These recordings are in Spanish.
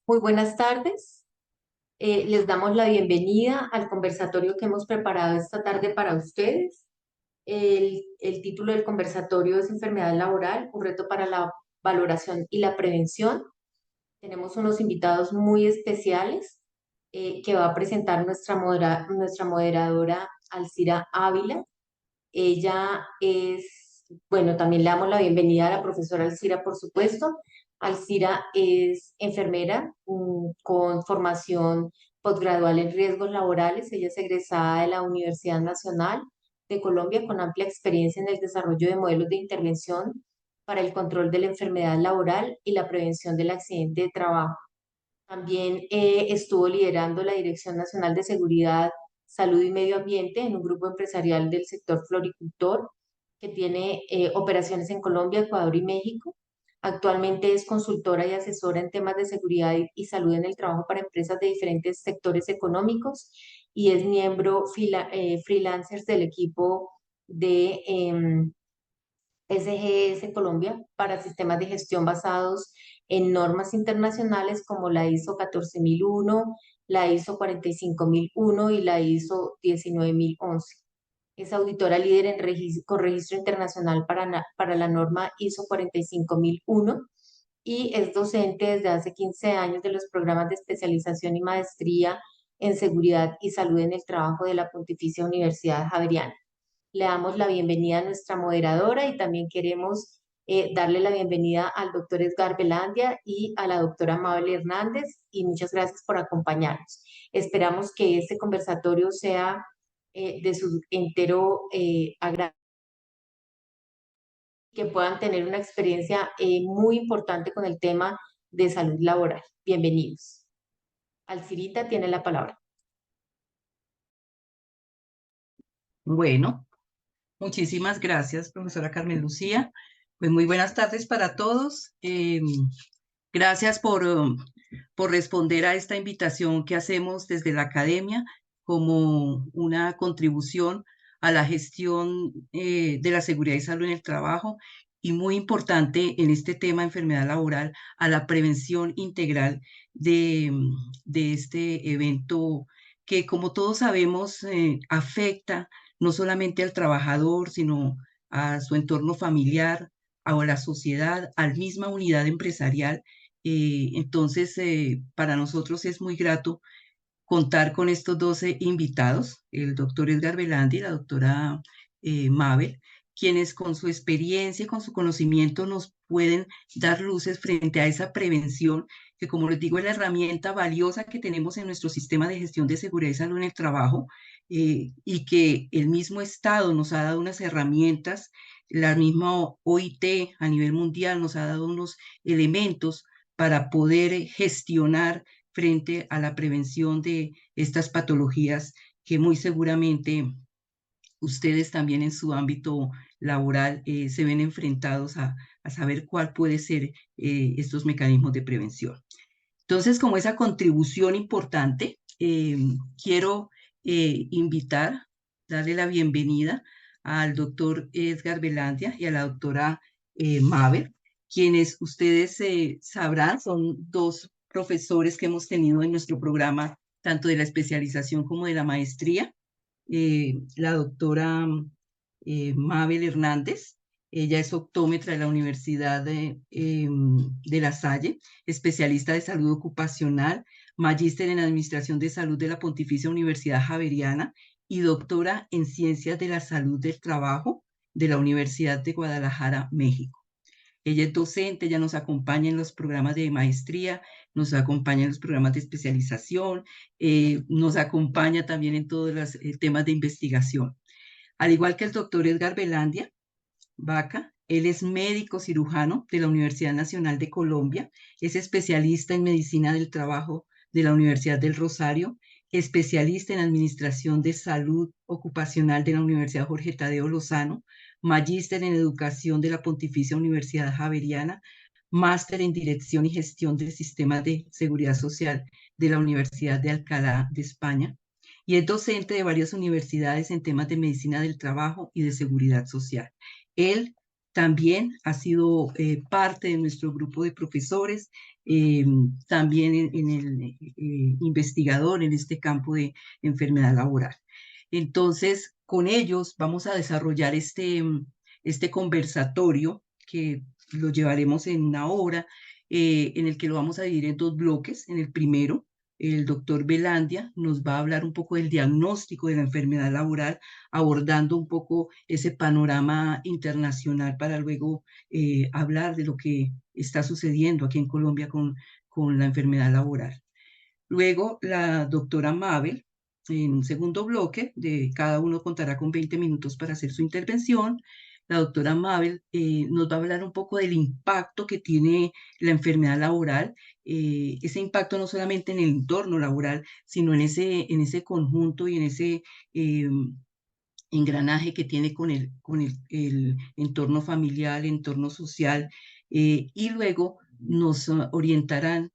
Muy buenas tardes. Les damos la bienvenida al conversatorio que hemos preparado esta tarde para ustedes. El título del conversatorio es Enfermedad laboral, un reto para la valoración y la prevención. Tenemos unos invitados muy especiales que va a presentar nuestra moderadora Alcira Ávila. Ella es, bueno, también le damos la bienvenida a la profesora Alcira, por supuesto. Alcira es enfermera con formación postgradual en riesgos laborales. Ella es egresada de la Universidad Nacional de Colombia con amplia experiencia en el desarrollo de modelos de intervención para el control de la enfermedad laboral y la prevención del accidente de trabajo. También estuvo liderando la Dirección Nacional de Seguridad, Salud y Medio Ambiente en un grupo empresarial del sector floricultor que tiene operaciones en Colombia, Ecuador y México. Actualmente es consultora y asesora en temas de seguridad y salud en el trabajo para empresas de diferentes sectores económicos y es miembro freelancers del equipo de SGS Colombia para sistemas de gestión basados en normas internacionales como la ISO 14001, la ISO 45001 y la ISO 19011. Es auditora líder con registro internacional para la norma ISO 45001 y es docente desde hace 15 años de los programas de especialización y maestría en seguridad y salud en el trabajo de la Pontificia Universidad Javeriana. Le damos la bienvenida a nuestra moderadora y también queremos darle la bienvenida al doctor Edgar Velandia y a la doctora Mabel Hernández y muchas gracias por acompañarnos. Esperamos que este conversatorio sea de su entero agrado, que puedan tener una experiencia muy importante con el tema de salud laboral. Bienvenidos. Alcirita tiene la palabra. Bueno, muchísimas gracias, profesora Carmen Lucía. Pues muy buenas tardes para todos. Gracias por responder a esta invitación que hacemos desde la academia como una contribución a la gestión de la seguridad y salud en el trabajo y muy importante en este tema enfermedad laboral, a la prevención integral de este evento que, como todos sabemos, afecta no solamente al trabajador, sino a su entorno familiar, a la sociedad, a la misma unidad empresarial. Entonces, para nosotros es muy grato contar con estos 12 invitados, el doctor Edgar Velandi y la doctora Mabel, quienes con su experiencia y con su conocimiento nos pueden dar luces frente a esa prevención, que como les digo es la herramienta valiosa que tenemos en nuestro sistema de gestión de seguridad y salud en el trabajo, y que el mismo Estado nos ha dado unas herramientas, la misma OIT a nivel mundial nos ha dado unos elementos para poder gestionar frente a la prevención de estas patologías que muy seguramente ustedes también en su ámbito laboral se ven enfrentados a saber cuál puede ser estos mecanismos de prevención. Entonces, como esa contribución importante, quiero invitar, darle la bienvenida al doctor Edgar Velandia y a la doctora Mabel, quienes ustedes sabrán son dos profesores que hemos tenido en nuestro programa, tanto de la especialización como de la maestría. La doctora Mabel Hernández, ella es optómetra de la Universidad de La Salle, especialista de salud ocupacional, magíster en Administración de Salud de la Pontificia Universidad Javeriana y doctora en Ciencias de la Salud del Trabajo de la Universidad de Guadalajara, México. Ella es docente, ella nos acompaña en los programas de maestría, nos acompaña en los programas de especialización, nos acompaña también en todos los temas de investigación. Al igual que el doctor Edgar Velandia Vaca, él es médico cirujano de la Universidad Nacional de Colombia, es especialista en medicina del trabajo de la Universidad del Rosario, especialista en administración de salud ocupacional de la Universidad Jorge Tadeo Lozano, magíster en educación de la Pontificia Universidad Javeriana, máster en dirección y gestión del sistema de seguridad social de la Universidad de Alcalá de España, y es docente de varias universidades en temas de medicina del trabajo y de seguridad social. Él también ha sido parte de nuestro grupo de profesores, también en el investigador en este campo de enfermedad laboral. Entonces, con ellos vamos a desarrollar este conversatorio que lo llevaremos en una hora, en el que lo vamos a dividir en dos bloques. En el primero, el doctor Velandia nos va a hablar un poco del diagnóstico de la enfermedad laboral, abordando un poco ese panorama internacional para luego hablar de lo que está sucediendo aquí en Colombia con la enfermedad laboral. Luego, la doctora Mabel, en un segundo bloque, cada uno contará con 20 minutos para hacer su intervención. La doctora Mabel nos va a hablar un poco del impacto que tiene la enfermedad laboral, ese impacto no solamente en el entorno laboral, sino en ese conjunto y en ese eh, engranaje que tiene el entorno familiar, el entorno social, y luego nos orientarán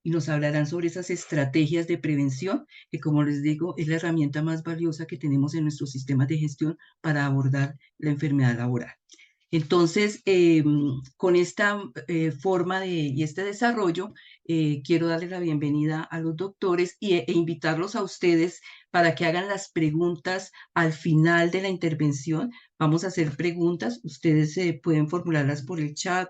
y nos hablarán sobre esas estrategias de prevención, que como les digo, es la herramienta más valiosa que tenemos en nuestros sistemas de gestión para abordar la enfermedad laboral. Entonces, con esta forma y este desarrollo, quiero darle la bienvenida a los doctores e invitarlos a ustedes para que hagan las preguntas al final de la intervención. Vamos a hacer preguntas, ustedes pueden formularlas por el chat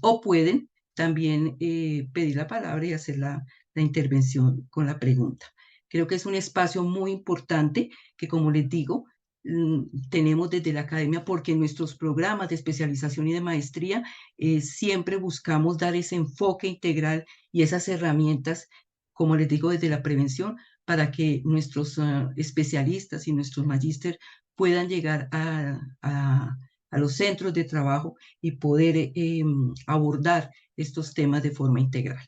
o pueden también pedir la palabra y hacer la intervención con la pregunta. Creo que es un espacio muy importante que, como les digo, tenemos desde la academia, porque en nuestros programas de especialización y de maestría siempre buscamos dar ese enfoque integral y esas herramientas, como les digo, desde la prevención, para que nuestros especialistas y nuestros magíster puedan llegar a los centros de trabajo y poder abordar estos temas de forma integral.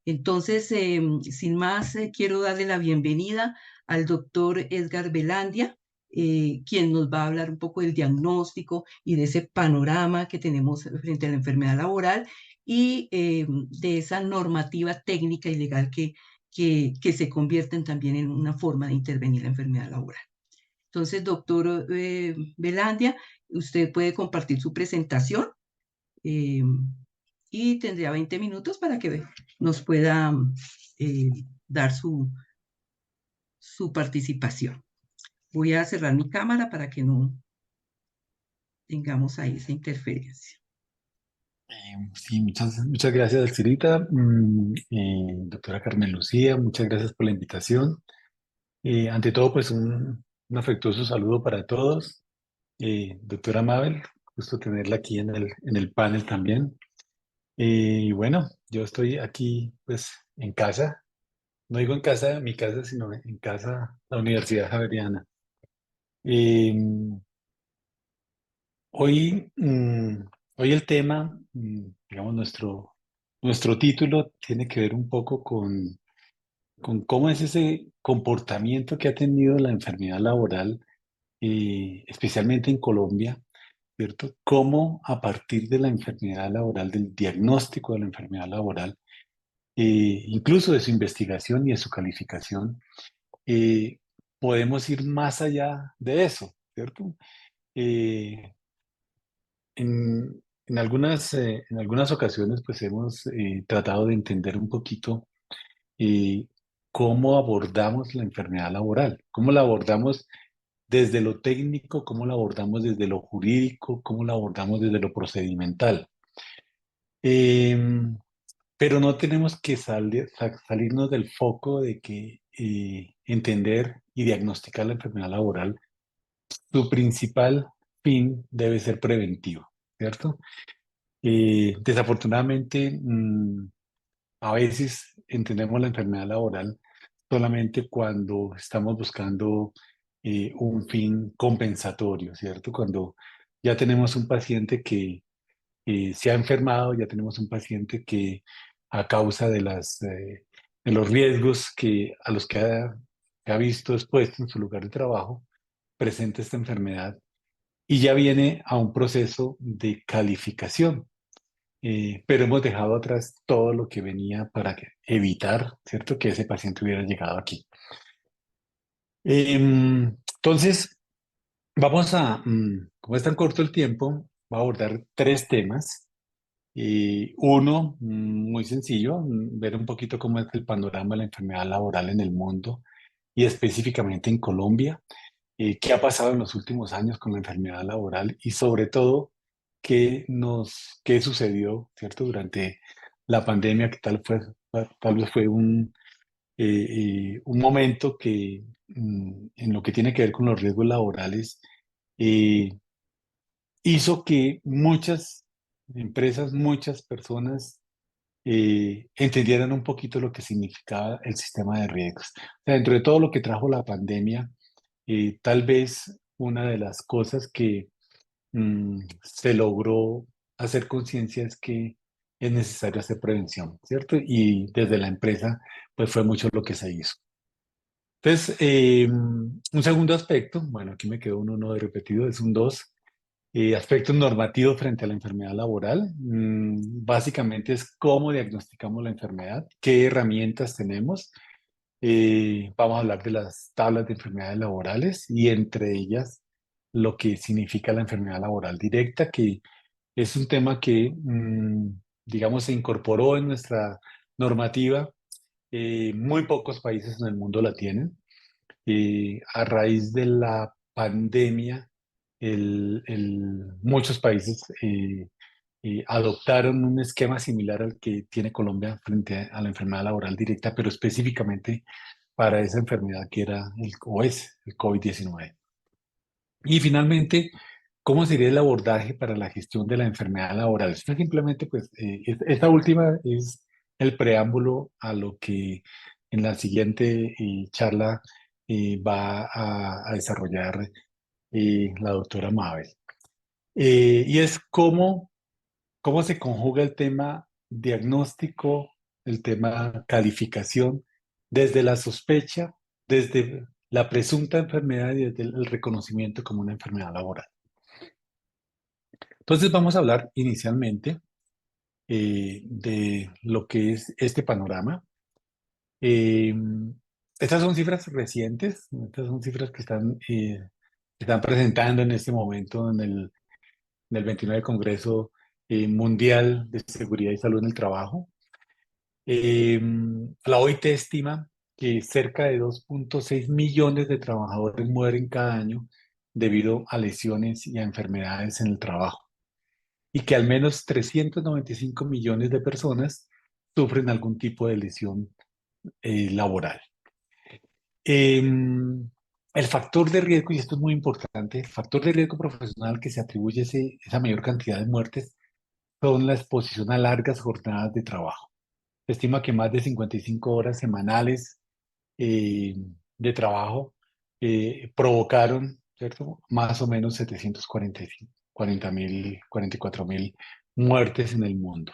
Entonces, sin más, quiero darle la bienvenida al doctor Edgar Velandia, quien nos va a hablar un poco del diagnóstico y de ese panorama que tenemos frente a la enfermedad laboral y de esa normativa técnica y legal que se convierten también en una forma de intervenir la enfermedad laboral. Entonces, doctor Velandia, usted puede compartir su presentación. eh, y tendría 20 minutos para que nos pueda eh, dar su participación. Voy a cerrar mi cámara para que no tengamos ahí esa interferencia. Sí, muchas gracias, Alcirita. Doctora Carmen Lucía, muchas gracias por la invitación. Ante todo, pues un afectuoso saludo para todos. Doctora Mabel, gusto tenerla aquí en el panel también. Y bueno, yo estoy aquí pues en casa, no digo en casa, mi casa, sino en casa, la Universidad Javeriana. Eh, hoy, hoy el tema, digamos, nuestro título tiene que ver un poco con cómo es ese comportamiento que ha tenido la enfermedad laboral, especialmente en Colombia, ¿cierto? Cómo a partir de la enfermedad laboral, del diagnóstico de la enfermedad laboral, incluso de su investigación y de su calificación, eh, podemos ir más allá de eso, ¿cierto? Eh, en algunas ocasiones, pues hemos tratado de entender un poquito eh, cómo abordamos la enfermedad laboral, cómo la abordamos desde lo técnico, cómo la abordamos desde lo jurídico, cómo la abordamos desde lo procedimental. Em, pero no tenemos que salirnos del foco de que entender y diagnosticar la enfermedad laboral, su principal fin debe ser preventivo, ¿cierto? Desafortunadamente, a veces entendemos la enfermedad laboral solamente cuando estamos buscando un fin compensatorio, ¿cierto? Cuando ya tenemos un paciente que se ha enfermado, ya tenemos un paciente que a causa de los riesgos a los que ha visto expuesto en su lugar de trabajo, presenta esta enfermedad y ya viene a un proceso de calificación. Pero hemos dejado atrás todo lo que venía para evitar, ¿cierto?, que ese paciente hubiera llegado aquí. Entonces, como es tan corto el tiempo, va a abordar tres temas. Uno, muy sencillo, ver un poquito cómo es el panorama de la enfermedad laboral en el mundo y específicamente en Colombia. Qué ha pasado en los últimos años con la enfermedad laboral y sobre todo qué sucedió, ¿cierto? Durante la pandemia, que tal vez fue un momento que en lo que tiene que ver con los riesgos laborales eh, hizo que muchas empresas, muchas personas entendieran un poquito lo que significaba el sistema de riesgos. O sea, dentro de todo lo que trajo la pandemia, tal vez una de las cosas que se logró hacer conciencia es que es necesario hacer prevención, ¿cierto? Y desde la empresa, pues fue mucho lo que se hizo. Entonces, un segundo aspecto, bueno, aquí me quedó un uno de repetido, es un dos. Aspectos normativos frente a la enfermedad laboral. Básicamente es cómo diagnosticamos la enfermedad, qué herramientas tenemos. Vamos a hablar de las tablas de enfermedades laborales y entre ellas lo que significa la enfermedad laboral directa, que es un tema que, digamos, se incorporó en nuestra normativa. Muy pocos países en el mundo la tienen. A raíz de la pandemia, muchos países adoptaron un esquema similar al que tiene Colombia frente a la enfermedad laboral directa, pero específicamente para esa enfermedad que era o es el COVID-19. Y finalmente, ¿cómo sería el abordaje para la gestión de la enfermedad laboral? Esto simplemente, pues, esta última es el preámbulo a lo que en la siguiente charla va a desarrollar la doctora Mabel. Y es cómo se conjuga el tema diagnóstico, el tema calificación, desde la sospecha, desde la presunta enfermedad y desde el reconocimiento como una enfermedad laboral. Entonces vamos a hablar inicialmente de lo que es este panorama. Eh, Estas son cifras recientes, estas son cifras que están presentando en este momento en el 29 Congreso Mundial de Seguridad y Salud en el Trabajo. La OIT estima que cerca de 2,6 millones de trabajadores mueren cada año debido a lesiones y a enfermedades en el trabajo, y que al menos 395 millones de personas sufren algún tipo de lesión laboral. El factor de riesgo, y esto es muy importante, el factor de riesgo profesional que se atribuye esa mayor cantidad de muertes son la exposición a largas jornadas de trabajo. Se estima que más de 55 horas semanales eh, de trabajo provocaron, ¿cierto? Más o menos 44.000 muertes en el mundo.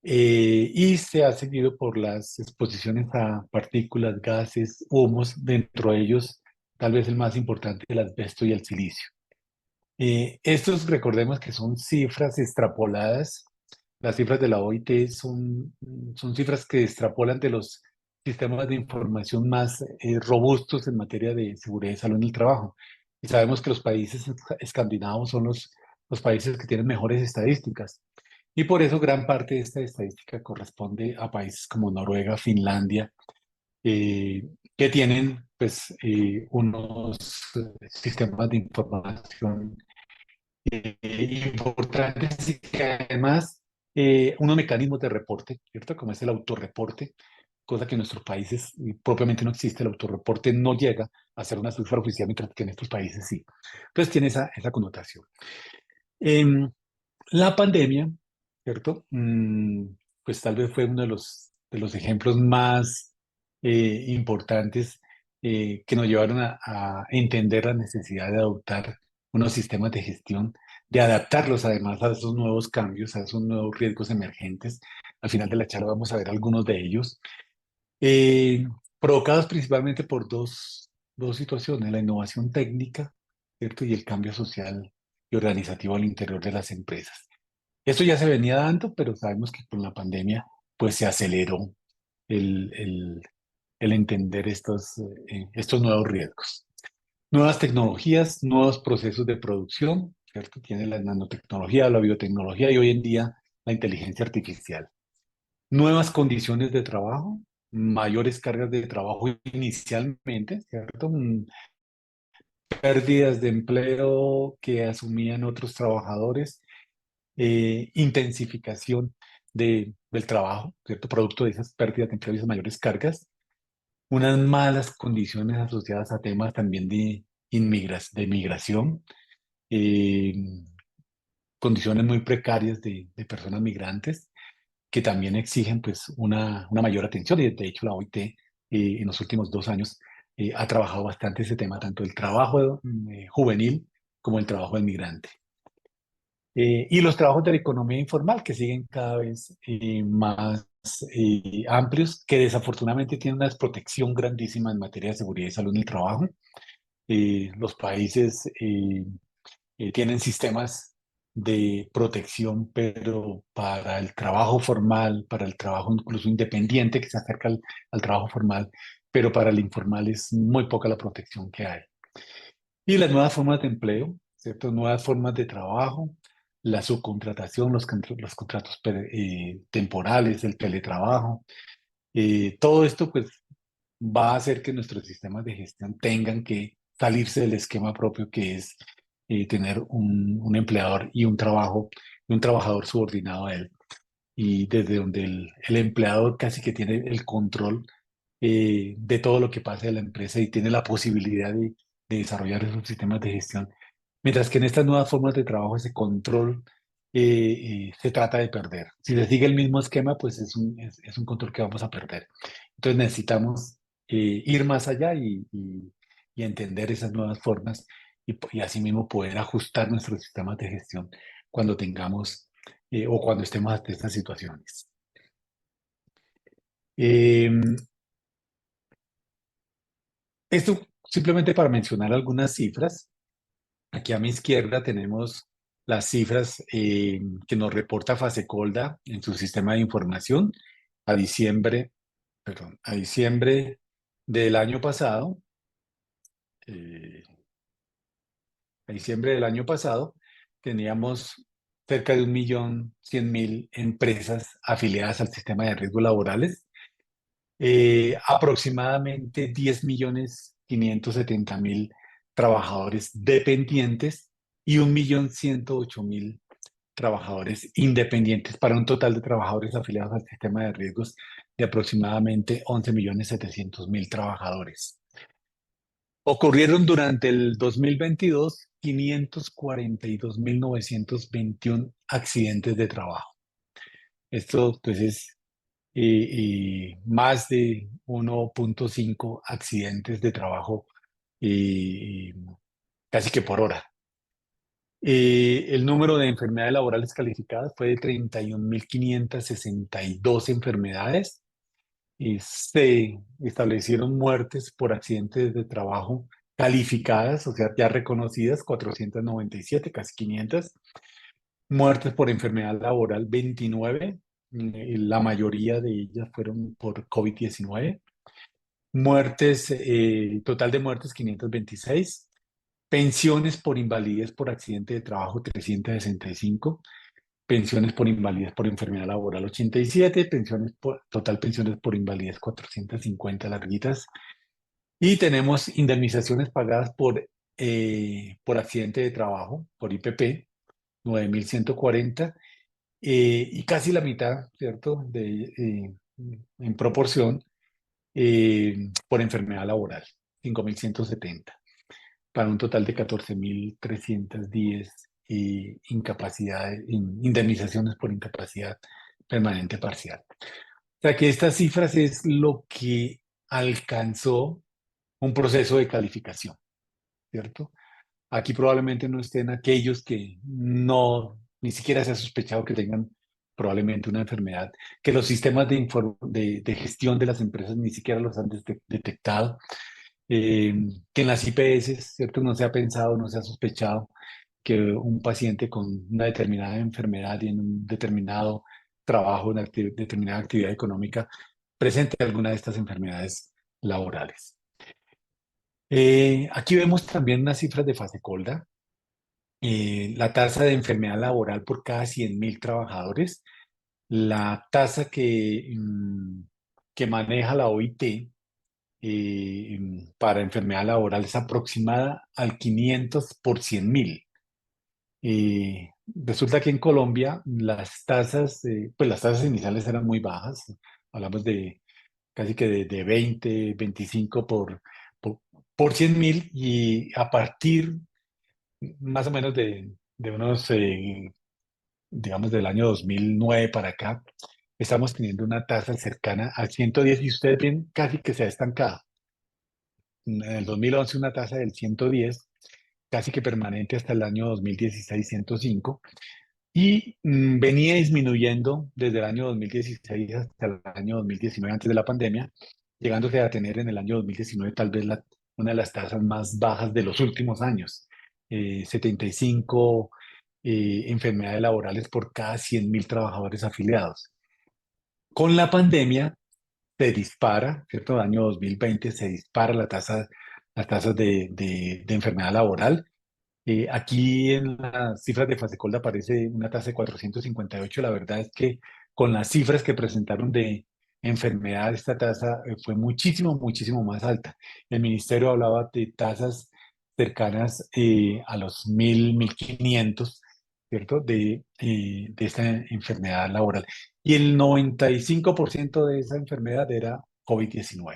Y se ha seguido por las exposiciones a partículas, gases, humos, dentro de ellos tal vez el más importante, el asbesto y el silicio. Estos recordemos que son cifras extrapoladas. Las cifras de la OIT son cifras que extrapolan de los sistemas de información más robustos en materia de seguridad y salud en el trabajo. Y sabemos que los países escandinavos son los países que tienen mejores estadísticas. Y por eso gran parte de esta estadística corresponde a países como Noruega, Finlandia, que tienen pues, unos sistemas de información importantes y que además unos mecanismos de reporte, ¿cierto? Como es el autorreporte, cosa que en nuestros países propiamente no existe. El autorreporte no llega a ser una cifra oficial, mientras que en estos países sí. Entonces tiene esa connotación. Em, la pandemia, ¿cierto? Pues tal vez fue uno de los ejemplos más importantes que nos llevaron a entender la necesidad de adoptar unos sistemas de gestión, de adaptarlos además a esos nuevos cambios, a esos nuevos riesgos emergentes. Al final de la charla vamos a ver algunos de ellos, eh, provocados principalmente por dos situaciones: la innovación técnica, ¿cierto? Y el cambio social y organizativo al interior de las empresas. Esto ya se venía dando, pero sabemos que con la pandemia pues se aceleró el, el- el entender estos nuevos riesgos. Nuevas tecnologías, nuevos procesos de producción. ¿cierto? Tiene la nanotecnología, la biotecnología y hoy en día la inteligencia artificial. Nuevas condiciones de trabajo, mayores cargas de trabajo inicialmente, ¿cierto? Pérdidas de empleo que asumían otros trabajadores, intensificación del trabajo, ¿cierto? Producto de esas pérdidas de empleo y esas mayores cargas, unas malas condiciones asociadas a temas también de migración, eh, condiciones muy precarias de personas migrantes que también exigen pues una mayor atención y de hecho la OIT en los últimos 2 años ha trabajado bastante ese tema, tanto el trabajo juvenil como el trabajo del migrante. Y los trabajos de la economía informal que siguen cada vez más amplios, que desafortunadamente tienen una desprotección grandísima en materia de seguridad y salud en el trabajo. Los países tienen sistemas de protección, pero para el trabajo formal, para el trabajo incluso independiente que se acerca al trabajo formal, pero para el informal es muy poca la protección que hay. Y las nuevas formas de empleo, ¿cierto? Nuevas formas de trabajo, la subcontratación, los contratos temporales, el teletrabajo, todo esto pues va a hacer que nuestros sistemas de gestión tengan que salirse del esquema propio que es tener un empleador y un trabajador subordinado a él. Y desde donde el empleador casi que tiene el control de todo lo que pasa en la empresa y tiene la posibilidad de desarrollar esos sistemas de gestión. Mientras que en estas nuevas formas de trabajo ese control se trata de perder. Si se sigue el mismo esquema, pues es un control que vamos a perder. Entonces necesitamos ir más allá y entender esas nuevas formas y asimismo poder ajustar nuestros sistemas de gestión cuando tengamos o cuando estemos ante estas situaciones. Eh, Esto simplemente para mencionar algunas cifras. Aquí a mi izquierda tenemos las cifras que nos reporta Fasecolda en su sistema de información a diciembre, perdón, a diciembre del año pasado. eh, a diciembre del año pasado teníamos cerca de 1.100.000 empresas afiliadas al sistema de riesgos laborales, aproximadamente 10.570.000 trabajadores dependientes y 1.108.000 trabajadores independientes para un total de trabajadores afiliados al sistema de riesgos de aproximadamente 11.700.000 trabajadores. Ocurrieron durante el 2022 542.921 accidentes de trabajo. Esto pues es más de 1.5 accidentes de trabajo eh, casi que por hora. El número de enfermedades laborales calificadas fue de 31.562 enfermedades. Se establecieron muertes por accidentes de trabajo calificadas, o sea, ya reconocidas, 497, casi 500. Muertes por enfermedad laboral, 29. La mayoría de ellas fueron por COVID-19. Muertes, total de muertes, 526. Pensiones por invalidez por accidente de trabajo, 365. Pensiones por invalidez por enfermedad laboral, 87. Total pensiones por invalidez, 450 larguitas. Y tenemos indemnizaciones pagadas por accidente de trabajo, por IPP, 9.140. Y casi la mitad, ¿cierto? En proporción por enfermedad laboral, 5.170, para un total de 14.310 indemnizaciones por incapacidad permanente parcial. O sea que estas cifras es lo que alcanzó un proceso de calificación, ¿cierto? Aquí probablemente no estén aquellos que no, ni siquiera se ha sospechado que tengan probablemente una enfermedad, que los sistemas de gestión de las empresas ni siquiera los han detectado, que en las IPS, ¿cierto? No se ha pensado, no se ha sospechado que un paciente con una determinada enfermedad y en un determinado trabajo, una determinada actividad económica, presente alguna de estas enfermedades laborales. Aquí vemos también unas cifras de Fasecolda. la tasa de enfermedad laboral por cada 100.000 trabajadores, la tasa que maneja la OIT para enfermedad laboral es aproximada al 500 por 100.000. Resulta que en Colombia pues las tasas iniciales eran muy bajas, hablamos de casi que de 20, 25 por, por 100.000, y a partir más o menos de unos, digamos, del año 2009 para acá, estamos teniendo una tasa cercana al 110, y ustedes ven casi que se ha estancado. En el 2011 una tasa del 110, casi que permanente hasta el año 2016, 105. Y venía disminuyendo desde el año 2016 hasta el año 2019, antes de la pandemia, llegándose a tener en el año 2019 tal vez una de las tasas más bajas de los últimos años, 75 enfermedades laborales por cada 100.000 trabajadores afiliados. Con la pandemia se dispara, ¿cierto? El año 2020 se dispara las tasas de enfermedad laboral. Aquí en las cifras de Fasecolda aparece una tasa de 458. La verdad es que con las cifras que presentaron de enfermedad, esta tasa fue muchísimo, muchísimo más alta. El ministerio hablaba de tasas cercanas a los 1.000, 1.500, ¿cierto? De esta enfermedad laboral. Y el 95% de esa enfermedad era COVID-19.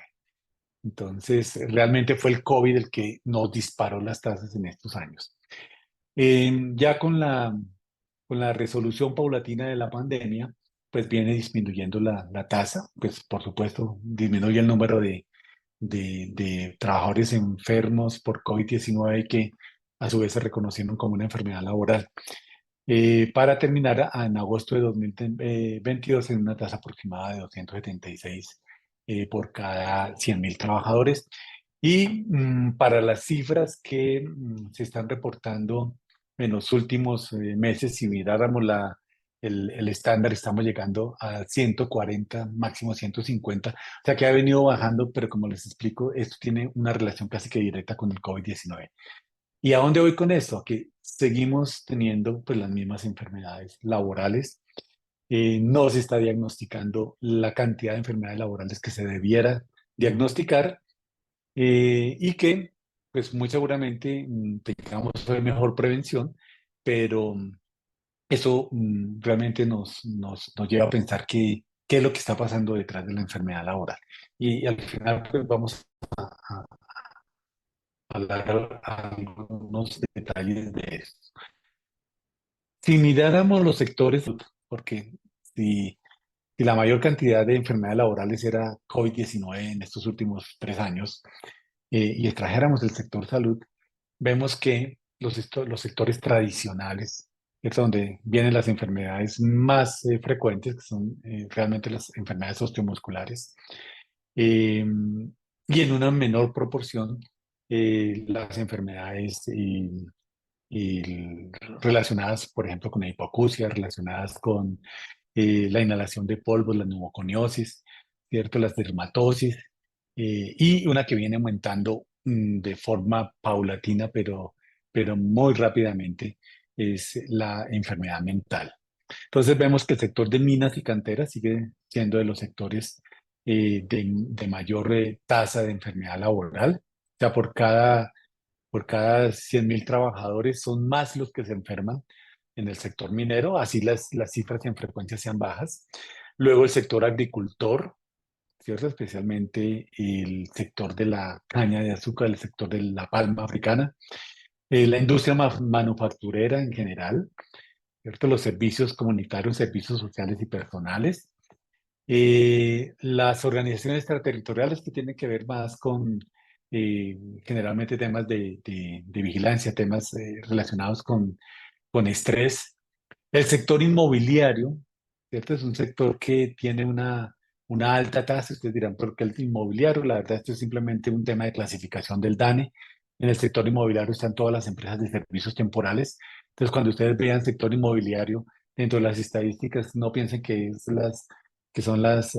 Entonces, realmente fue el COVID el que nos disparó las tasas en estos años. Ya con la resolución paulatina de la pandemia, pues viene disminuyendo la tasa, pues por supuesto disminuye el número de trabajadores enfermos por COVID-19, que a su vez se reconocieron como una enfermedad laboral. Para terminar en agosto de 2022 en una tasa aproximada de 276 por cada 100.000 trabajadores. Y para las cifras que se están reportando en los últimos meses, si miráramos el estándar, estamos llegando a 140, máximo 150. O sea que ha venido bajando, pero como les explico, esto tiene una relación casi que directa con el COVID-19. ¿Y a dónde voy con esto? Que seguimos teniendo pues las mismas enfermedades laborales. No se está diagnosticando la cantidad de enfermedades laborales que se debiera diagnosticar, y que pues muy seguramente tengamos mejor prevención, pero eso realmente nos lleva a pensar qué es lo que está pasando detrás de la enfermedad laboral. Y al final pues vamos a hablar algunos detalles de esto. Si miráramos los sectores, porque si, si la mayor cantidad de enfermedades laborales era COVID-19 en estos últimos 3 años, y extrajéramos el sector salud, vemos que los sectores tradicionales es donde vienen las enfermedades más frecuentes, que son realmente las enfermedades osteomusculares, eh, y en una menor proporción las enfermedades y relacionadas, por ejemplo, con la hipoacusia, relacionadas con la inhalación de polvos, la neumoconiosis, ¿cierto? Las dermatosis, y una que viene aumentando de forma paulatina, pero muy rápidamente, es la enfermedad mental. Entonces vemos que el sector de minas y canteras sigue siendo de los sectores de mayor tasa de enfermedad laboral. O sea, por cada 100.000 trabajadores son más los que se enferman en el sector minero, así las cifras en frecuencia sean bajas. Luego el sector agricultor, ¿cierto? Especialmente el sector de la caña de azúcar, el sector de la palma africana, la industria manufacturera en general, ¿cierto? Los servicios comunitarios, servicios sociales y personales, las organizaciones extraterritoriales que tienen que ver más con generalmente temas de vigilancia, temas relacionados con estrés. El sector inmobiliario, ¿cierto? Es un sector que tiene una alta tasa. Ustedes dirán, ¿por qué el inmobiliario? La verdad, esto es simplemente un tema de clasificación del DANE. En el sector inmobiliario están todas las empresas de servicios temporales. Entonces, cuando ustedes vean sector inmobiliario dentro de las estadísticas, no piensen que son las,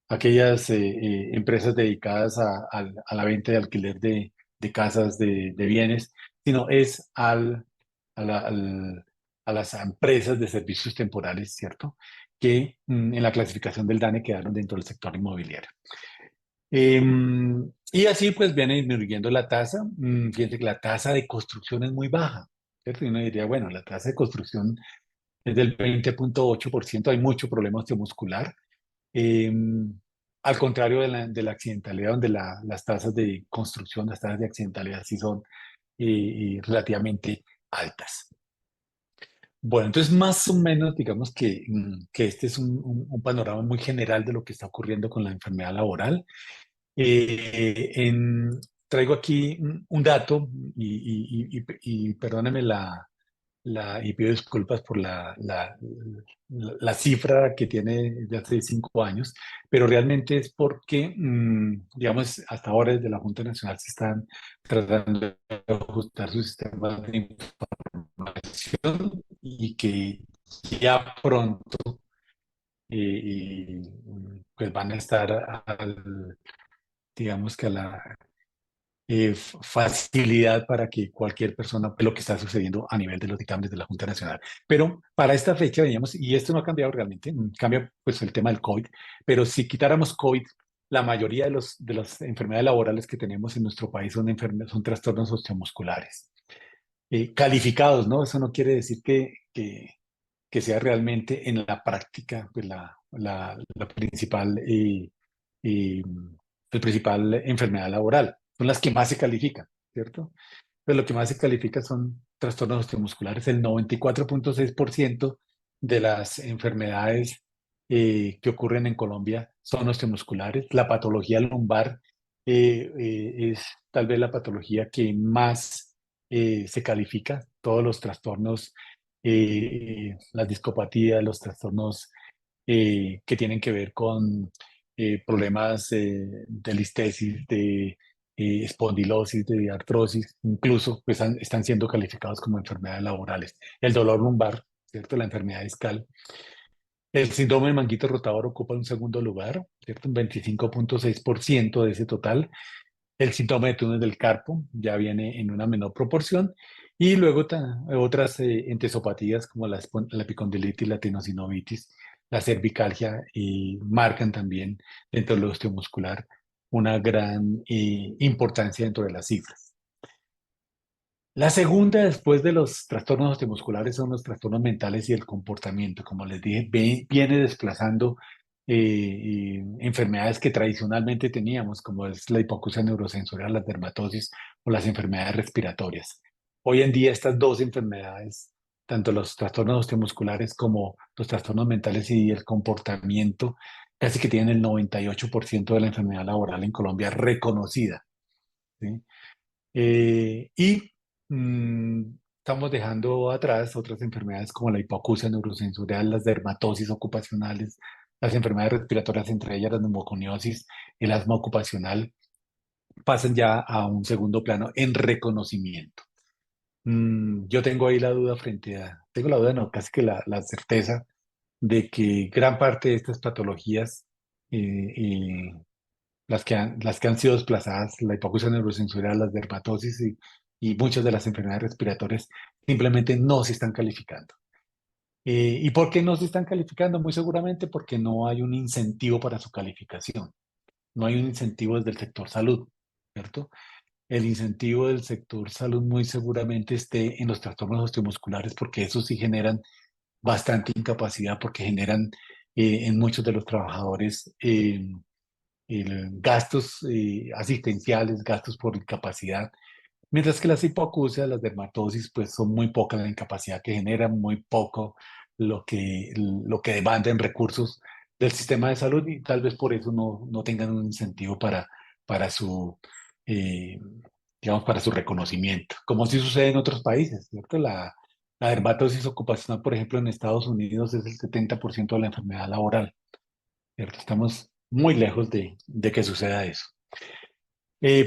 aquellas empresas dedicadas a la venta de alquiler de casas, de bienes, sino es a, la- al- a las empresas de servicios temporales, ¿cierto? Que en la clasificación del DANE quedaron dentro del sector inmobiliario. Y así pues viene disminuyendo la tasa. Fíjense que la tasa de construcción es muy baja, ¿cierto? Y uno diría, bueno, la tasa de construcción es del 20,8%, hay mucho problema osteomuscular. Em, Al contrario de la accidentalidad, donde las tasas de construcción, las tasas de accidentalidad sí son relativamente altas. Bueno, entonces más o menos digamos que este es un panorama muy general de lo que está ocurriendo con la enfermedad laboral. Eh, en- Traigo aquí un dato y perdóneme y pido disculpas por la cifra que tiene de hace 5 años, pero realmente es porque, digamos, hasta ahora desde la Junta Nacional se están tratando de ajustar sus sistemas de información y que ya pronto pues van a estar digamos que a la facilidad para que cualquier persona vea lo que está sucediendo a nivel de los dictámenes de la Junta Nacional. Pero para esta fecha veníamos, y esto no ha cambiado realmente, cambia pues el tema del COVID, pero si quitáramos COVID, la mayoría de las enfermedades laborales que tenemos en nuestro país son trastornos osteomusculares. Calificados, ¿no? Eso no quiere decir que sea realmente en la práctica pues, la principal, eh, el principal enfermedad laboral. Son las que más se califican, ¿cierto? Pero lo que más se califica son trastornos osteomusculares. El 94,6% de las enfermedades que ocurren en Colombia son osteomusculares. La patología lumbar es tal vez la patología que más se califica. Todos los trastornos, las discopatías, los trastornos que tienen que ver con problemas de listesis, de espondilosis, de artrosis, incluso pues, están siendo calificados como enfermedades laborales. El dolor lumbar, ¿cierto? La enfermedad discal. El síndrome del manguito rotador ocupa un segundo lugar, ¿cierto? Un 25,6% de ese total. El síndrome de túnel del carpo ya viene en una menor proporción. Y luego otras entesopatías como la epicondilitis, la tenosynovitis, la cervicalgia, y marcan también dentro del osteomuscular una gran importancia dentro de las cifras. La segunda, después de los trastornos osteomusculares, son los trastornos mentales y el comportamiento. Como les dije, viene desplazando enfermedades que tradicionalmente teníamos, como es la hipoacusia neurosensorial, la dermatosis o las enfermedades respiratorias. Hoy en día estas dos enfermedades, tanto los trastornos osteomusculares como los trastornos mentales y el comportamiento, casi que tienen el 98% de la enfermedad laboral en Colombia reconocida, ¿sí? Y mm, estamos dejando atrás otras enfermedades como la hipoacusia neurosensorial, las dermatosis ocupacionales, las enfermedades respiratorias, entre ellas la neumoconiosis, el asma ocupacional, pasan ya a un segundo plano en reconocimiento. Yo tengo ahí la duda tengo la duda, no, casi que la certeza de que gran parte de estas patologías las que han sido desplazadas, la hipoacusia neurosensorial, las dermatosis y muchas de las enfermedades respiratorias, simplemente no se están calificando. ¿Y por qué no se están calificando? Muy seguramente porque no hay un incentivo para su calificación. No hay un incentivo desde el sector salud, ¿cierto? El incentivo del sector salud muy seguramente esté en los trastornos osteomusculares porque esos sí generan bastante incapacidad porque generan en muchos de los trabajadores gastos asistenciales, gastos por incapacidad, mientras que las hipoacusias, las dermatosis, pues son muy poca la incapacidad que generan, muy poco lo que demanda en recursos del sistema de salud y tal vez por eso no tengan un incentivo para su, eh, digamos, para su reconocimiento, como sí sucede en otros países, ¿cierto? La dermatosis ocupacional, por ejemplo, en Estados Unidos es el 70% de la enfermedad laboral, ¿cierto? Estamos muy lejos de que suceda eso.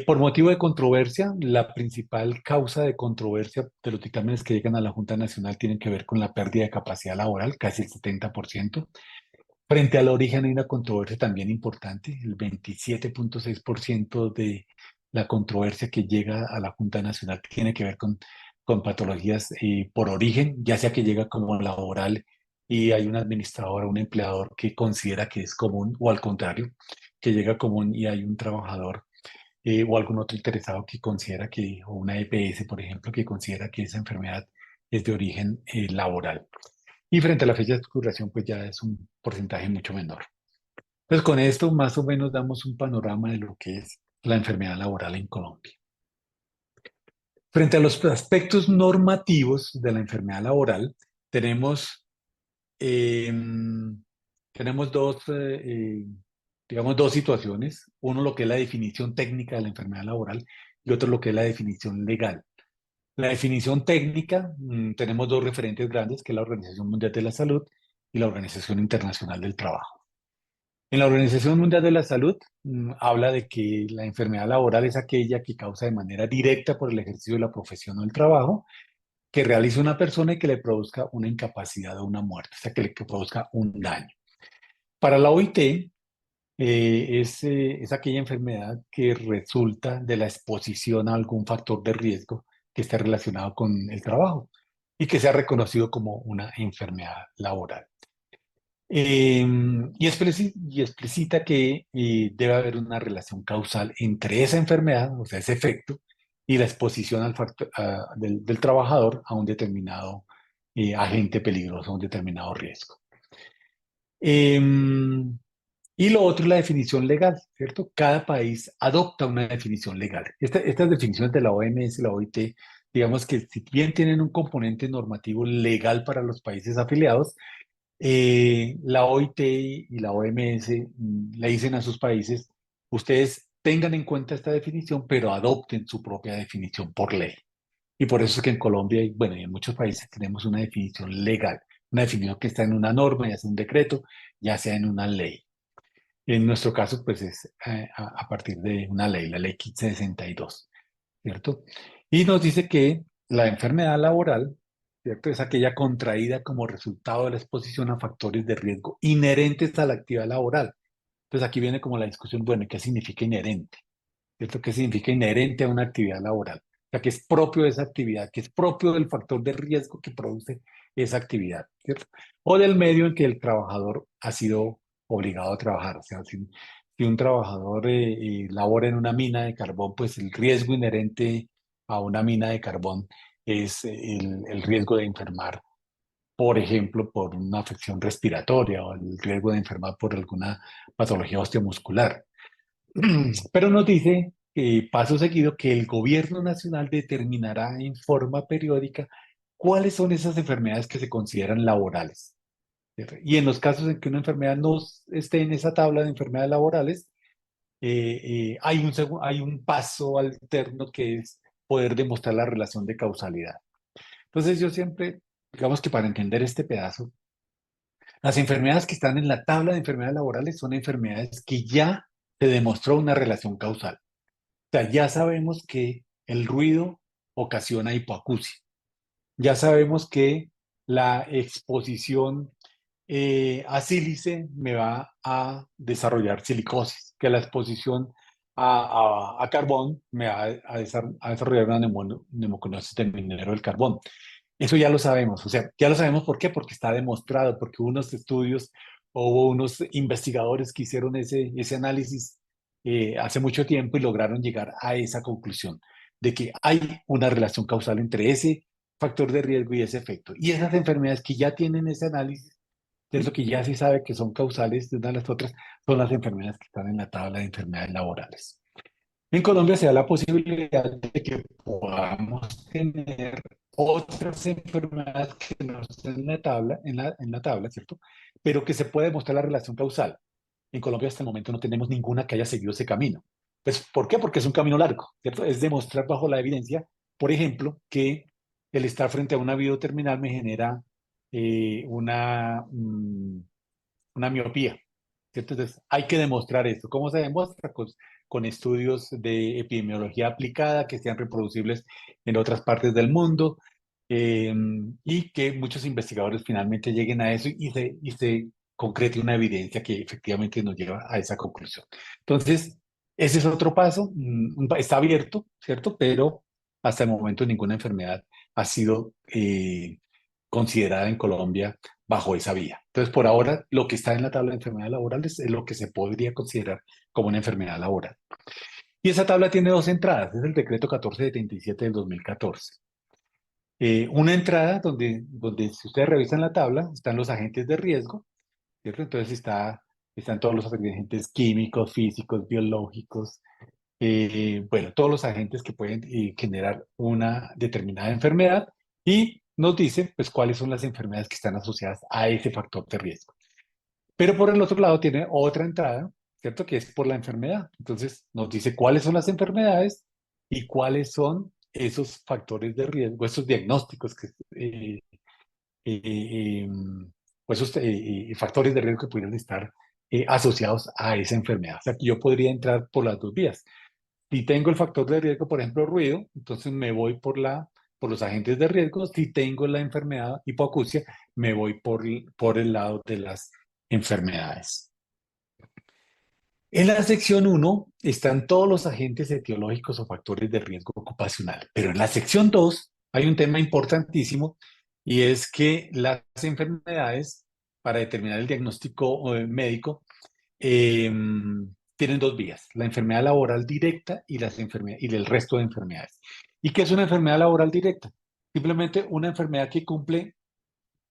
Por motivo de controversia, la principal causa de controversia de los dictámenes que llegan a la Junta Nacional tienen que ver con la pérdida de capacidad laboral, casi el 70%. Frente al origen hay una controversia también importante, el 27,6% la controversia que llega a la Junta Nacional tiene que ver con patologías por origen, ya sea que llega como laboral y hay un administrador o un empleador que considera que es común, o al contrario, que llega común y hay un trabajador o algún otro interesado que considera que, o una EPS, por ejemplo, que considera que esa enfermedad es de origen laboral. Y frente a la fecha de expiración, pues ya es un porcentaje mucho menor. Pues con esto más o menos damos un panorama de lo que es la enfermedad laboral en Colombia. Frente a los aspectos normativos de la enfermedad laboral, tenemos, eh, tenemos digamos, dos situaciones. Uno, lo que es la definición técnica de la enfermedad laboral y otro, lo que es la definición legal. La definición técnica, tenemos dos referentes grandes, que es la Organización Mundial de la Salud y la Organización Internacional del Trabajo. En la Organización Mundial de la Salud, habla de que la enfermedad laboral es aquella que causa de manera directa por el ejercicio de la profesión o el trabajo, que realice una persona y que le produzca una incapacidad o una muerte, o sea, que produzca un daño. Para la OIT, es aquella enfermedad que resulta de la exposición a algún factor de riesgo que esté relacionado con el trabajo y que sea reconocido como una enfermedad laboral. Y explicita que debe haber una relación causal entre esa enfermedad, o sea, ese efecto, y la exposición del trabajador a un determinado agente peligroso, a un determinado riesgo. Em, y lo otro es la definición legal, ¿cierto? Cada país adopta una definición legal. Estas definiciones de la OMS y la OIT, digamos que si bien tienen un componente normativo legal para los países afiliados, la OIT y la OMS le dicen a sus países, ustedes tengan en cuenta esta definición, pero adopten su propia definición por ley. Y por eso es que en Colombia y, bueno, y en muchos países tenemos una definición legal, una definición que está en una norma, ya sea un decreto, ya sea en una ley. En nuestro caso, pues es a partir de una ley, la ley 1562, ¿cierto? Y nos dice que la enfermedad laboral, ¿cierto? Es aquella contraída como resultado de la exposición a factores de riesgo inherentes a la actividad laboral. Entonces aquí viene como la discusión, bueno, ¿qué significa inherente? ¿Cierto? ¿Qué significa inherente a una actividad laboral? O sea, que es propio de esa actividad, que es propio del factor de riesgo que produce esa actividad, ¿cierto? O del medio en que el trabajador ha sido obligado a trabajar. O sea, si un trabajador labora en una mina de carbón, pues el riesgo inherente a una mina de carbón es el riesgo de enfermar, por ejemplo, por una afección respiratoria o el riesgo de enfermar por alguna patología osteomuscular. Pero nos dice, paso seguido, que el gobierno nacional determinará en forma periódica cuáles son esas enfermedades que se consideran laborales. ¿Cierto? Y en los casos en que una enfermedad no esté en esa tabla de enfermedades laborales, hay un paso alterno que es poder demostrar la relación de causalidad. Entonces yo siempre, digamos que para entender este pedazo, las enfermedades que están en la tabla de enfermedades laborales son enfermedades que ya se demostró una relación causal. O sea, ya sabemos que el ruido ocasiona hipoacusia. Ya sabemos que la exposición a sílice me va a desarrollar silicosis, que la exposición a carbón me va a desarrollar una neumoconiosis del minero del carbón. Eso ya lo sabemos, o sea, ya lo sabemos ¿por qué? Porque está demostrado, porque hubo unos estudios, o hubo unos investigadores que hicieron ese análisis hace mucho tiempo y lograron llegar a esa conclusión de que hay una relación causal entre ese factor de riesgo y ese efecto. Y esas enfermedades que ya tienen ese análisis, cierto que ya se sabe que son causales de una de las otras, son las enfermedades que están en la tabla de enfermedades laborales. En Colombia se da la posibilidad de que podamos tener otras enfermedades que no estén en la tabla, en la tabla, ¿cierto? Pero que se puede demostrar la relación causal. En Colombia hasta el momento no tenemos ninguna que haya seguido ese camino. Pues, ¿por qué? Porque es un camino largo, ¿cierto? Es demostrar bajo la evidencia, por ejemplo, que el estar frente a una vida terminal me genera una miopía, ¿cierto? Entonces, hay que demostrar esto. ¿Cómo se demuestra? Con estudios de epidemiología aplicada que sean reproducibles en otras partes del mundo y que muchos investigadores finalmente lleguen a eso y se concrete una evidencia que efectivamente nos lleva a esa conclusión. Entonces, Ese es otro paso, está abierto, ¿cierto? Pero hasta el momento ninguna enfermedad ha sido considerada en Colombia bajo esa vía. Entonces, por ahora, lo que está en la tabla de enfermedades laborales es lo que se podría considerar como una enfermedad laboral. Y esa tabla tiene dos entradas, es el decreto 1477 del 2014. Una entrada donde si ustedes revisan la tabla, están los agentes de riesgo, ¿cierto? Entonces están todos los agentes químicos, físicos, biológicos, bueno, todos los agentes que pueden generar una determinada enfermedad y nos dice, pues, cuáles son las enfermedades que están asociadas a ese factor de riesgo. Pero por el otro lado tiene otra entrada, ¿cierto? Que es por la enfermedad. Entonces nos dice cuáles son las enfermedades y cuáles son esos factores de riesgo, esos diagnósticos eh, o esos factores de riesgo que pudieran estar asociados a esa enfermedad. O sea, que yo podría entrar por las dos vías. Si tengo el factor de riesgo, por ejemplo, ruido, entonces me voy por los agentes de riesgo. Si tengo la enfermedad hipoacusia, me voy por el lado de las enfermedades. En la sección 1 están todos los agentes etiológicos o factores de riesgo ocupacional, pero en la sección 2 hay un tema importantísimo y es que las enfermedades, para determinar el diagnóstico médico, eh, tienen dos vías, la enfermedad laboral directa y, y el resto de enfermedades. ¿Y qué es una enfermedad laboral directa? Simplemente una enfermedad que cumple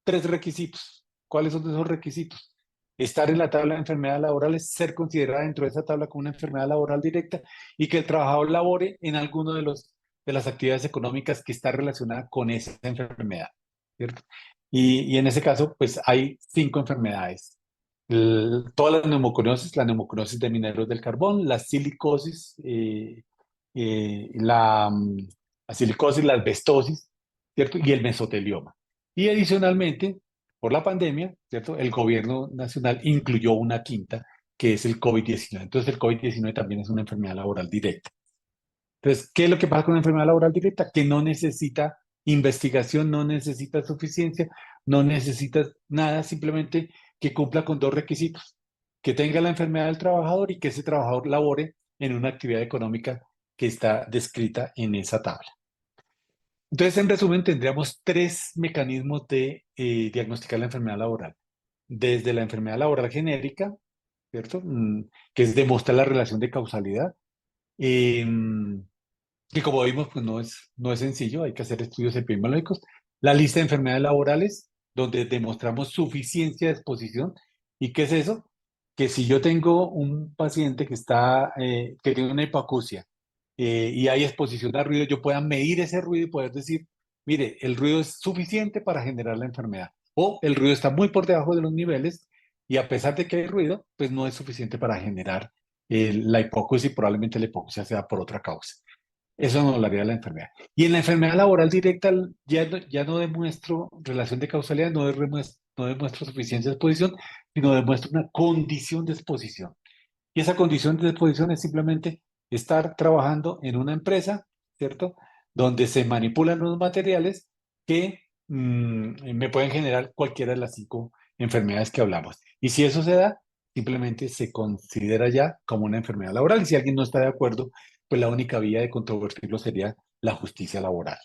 tres requisitos. ¿Cuáles son esos requisitos? Estar en la tabla de enfermedades laborales, ser considerada dentro de esa tabla como una enfermedad laboral directa y que el trabajador labore en alguno de las actividades económicas que está relacionada con esa enfermedad, ¿cierto? Y en ese caso, pues hay cinco enfermedades. Todas las neumoconiosis, la neumoconiosis de mineros del carbón, la silicosis, la silicosis, la asbestosis, ¿cierto? Y el mesotelioma. Y adicionalmente, por la pandemia, ¿cierto? El gobierno nacional incluyó una quinta, que es el COVID-19. Entonces, el COVID-19 también es una enfermedad laboral directa. Entonces, ¿qué es lo que pasa con la enfermedad laboral directa? Que no necesita investigación, no necesita suficiencia, no necesita nada, simplemente que cumpla con dos requisitos, que tenga la enfermedad del trabajador y que ese trabajador labore en una actividad económica que está descrita en esa tabla. Entonces, en resumen, tendríamos tres mecanismos de diagnosticar la enfermedad laboral. Desde la enfermedad laboral genérica, ¿cierto? Que es demostrar la relación de causalidad. Em, que como vimos, pues no es sencillo, hay que hacer estudios epidemiológicos. La lista de enfermedades laborales, donde demostramos suficiencia de exposición. ¿Y qué es eso? Que si yo tengo un paciente que tiene una hipoacusia y hay exposición al ruido, yo pueda medir ese ruido y poder decir, mire, el ruido es suficiente para generar la enfermedad. O el ruido está muy por debajo de los niveles y a pesar de que hay ruido, pues no es suficiente para generar la hipoacusia y probablemente la hipoacusia sea por otra causa. Eso no hablaría de la enfermedad. Y en la enfermedad laboral directa ya no demuestro relación de causalidad, no demuestro suficiencia de exposición, sino demuestro una condición de exposición. Y esa condición de exposición es simplemente estar trabajando en una empresa, ¿cierto? Donde se manipulan los materiales que me pueden generar cualquiera de las cinco enfermedades que hablamos. Y si eso se da, simplemente se considera ya como una enfermedad laboral. Y si alguien no está de acuerdo, pues la única vía de controvertirlo sería la justicia laboral.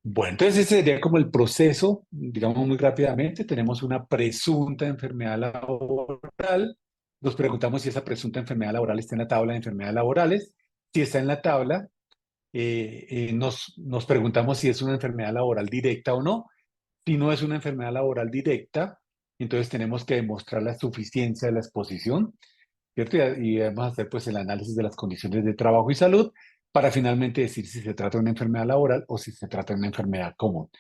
Bueno, entonces ese sería como el proceso, digamos muy rápidamente. Tenemos una presunta enfermedad laboral. Nos preguntamos si esa presunta enfermedad laboral está en la tabla de enfermedades laborales. Si está en la tabla, nos preguntamos si es una enfermedad laboral directa o no. Si no es una enfermedad laboral directa, entonces tenemos que demostrar la suficiencia de la exposición, ¿cierto? Y vamos a hacer pues el análisis de las condiciones de trabajo y salud para finalmente decir si se trata de una enfermedad laboral o si se trata de una enfermedad común.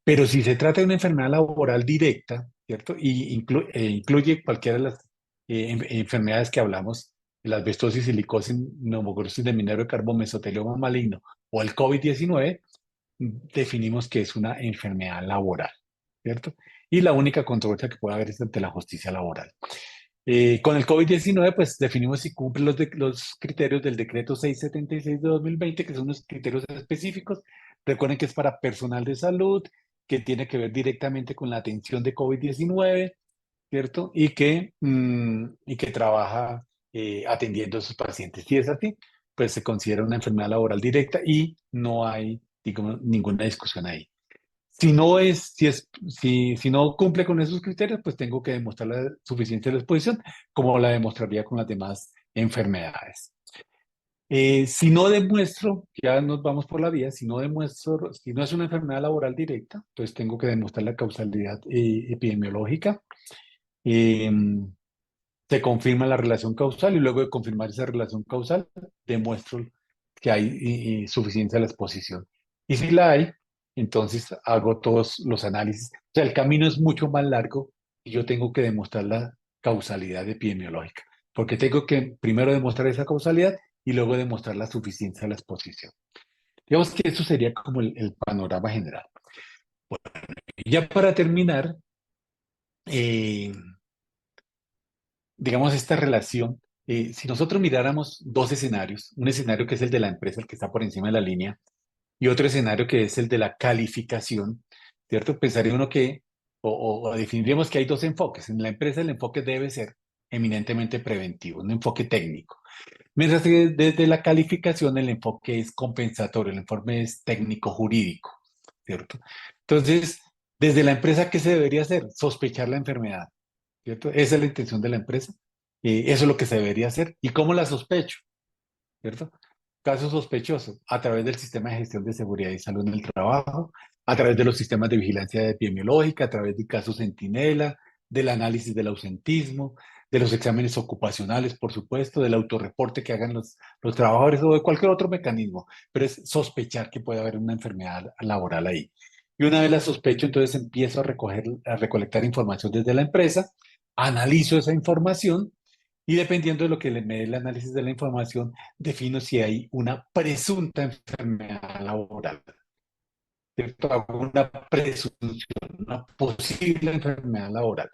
Pero si se trata de una enfermedad laboral directa, ¿cierto? Y incluye cualquiera de las enfermedades que hablamos, la asbestosis, silicosis, neumoconiosis de minero de carbono, mesotelioma maligno o el COVID-19, definimos que es una enfermedad laboral, ¿cierto? Y la única controversia que puede haber es ante la justicia laboral. Con el COVID-19, pues definimos si cumple los criterios del decreto 676 de 2020, que son los criterios específicos. Recuerden que es para personal de salud, que tiene que ver directamente con la atención de COVID-19, ¿cierto? Y que trabaja atendiendo a sus pacientes. Si es así, pues se considera una enfermedad laboral directa y no hay, digamos, ninguna discusión ahí. Si no cumple con esos criterios, pues tengo que demostrar la suficiencia de la exposición, como la demostraría con las demás enfermedades. Si no demuestro, ya nos vamos por la vía, si no demuestro, si no es una enfermedad laboral directa, pues tengo que demostrar la causalidad epidemiológica. Eh, Se confirma la relación causal y luego de confirmar esa relación causal, demuestro que hay suficiencia de la exposición. Y si la hay, entonces hago todos los análisis. O sea, el camino es mucho más largo y yo tengo que demostrar la causalidad epidemiológica, porque tengo que primero demostrar esa causalidad y luego demostrar la suficiencia de la exposición. Digamos que eso sería como el panorama general. Y ya para terminar, eh, digamos, esta relación, si nosotros miráramos dos escenarios, un escenario que es el de la empresa, el que está por encima de la línea, y otro escenario que es el de la calificación, ¿cierto? Pensaría uno que, o definiríamos que hay dos enfoques. En la empresa el enfoque debe ser eminentemente preventivo, un enfoque técnico. Mientras que desde la calificación el enfoque es compensatorio, el enfoque es técnico-jurídico, ¿cierto? Entonces, desde la empresa, ¿qué se debería hacer? Sospechar la enfermedad. ¿Cierto? Esa es la intención de la empresa. Eso es lo que se debería hacer. ¿Y cómo la sospecho? ¿Cierto? Caso sospechoso, a través del sistema de gestión de seguridad y salud en el trabajo, a través de los sistemas de vigilancia epidemiológica, a través de casos centinela, del análisis del ausentismo, de los exámenes ocupacionales, por supuesto, del autorreporte que hagan los trabajadores o de cualquier otro mecanismo, pero es sospechar que puede haber una enfermedad laboral ahí. Y una vez la sospecho, entonces empiezo a recolectar información desde la empresa, analizo esa información y dependiendo de lo que me dé el análisis de la información, defino si hay una presunta enfermedad laboral. ¿Cierto? Hago una presunción, una posible enfermedad laboral.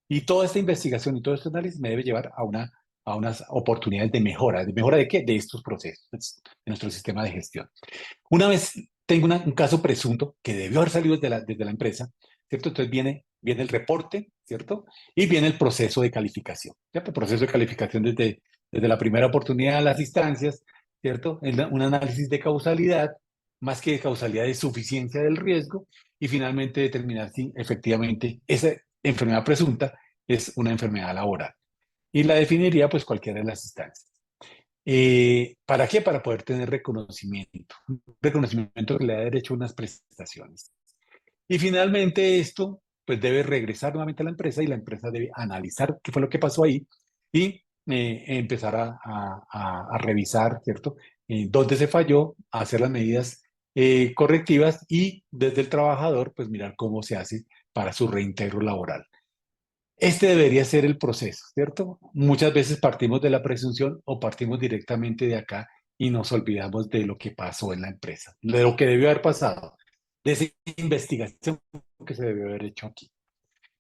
Y toda esta investigación y todo este análisis me debe llevar a unas oportunidades de mejora. ¿De mejora de qué? De estos procesos, de nuestro sistema de gestión. Una vez tengo un caso presunto que debió haber salido desde la empresa, ¿cierto? Entonces viene el reporte, ¿cierto? Y viene el proceso de calificación, ¿cierto? El proceso de calificación desde la primera oportunidad a las instancias, ¿cierto? Un análisis de causalidad, más que de causalidad de suficiencia del riesgo, y finalmente determinar si efectivamente esa enfermedad presunta es una enfermedad laboral. Y la definiría pues cualquiera de las instancias. ¿Para qué? Para poder tener reconocimiento. Un reconocimiento que le da derecho a unas prestaciones. Y finalmente esto pues debe regresar nuevamente a la empresa y la empresa debe analizar qué fue lo que pasó ahí y empezar a revisar, ¿cierto? Dónde se falló, hacer las medidas correctivas y desde el trabajador pues mirar cómo se hace para su reintegro laboral. Este debería ser el proceso, ¿cierto? Muchas veces partimos de la presunción o partimos directamente de acá y nos olvidamos de lo que pasó en la empresa, de lo que debió haber pasado, de esa investigación que se debió haber hecho aquí.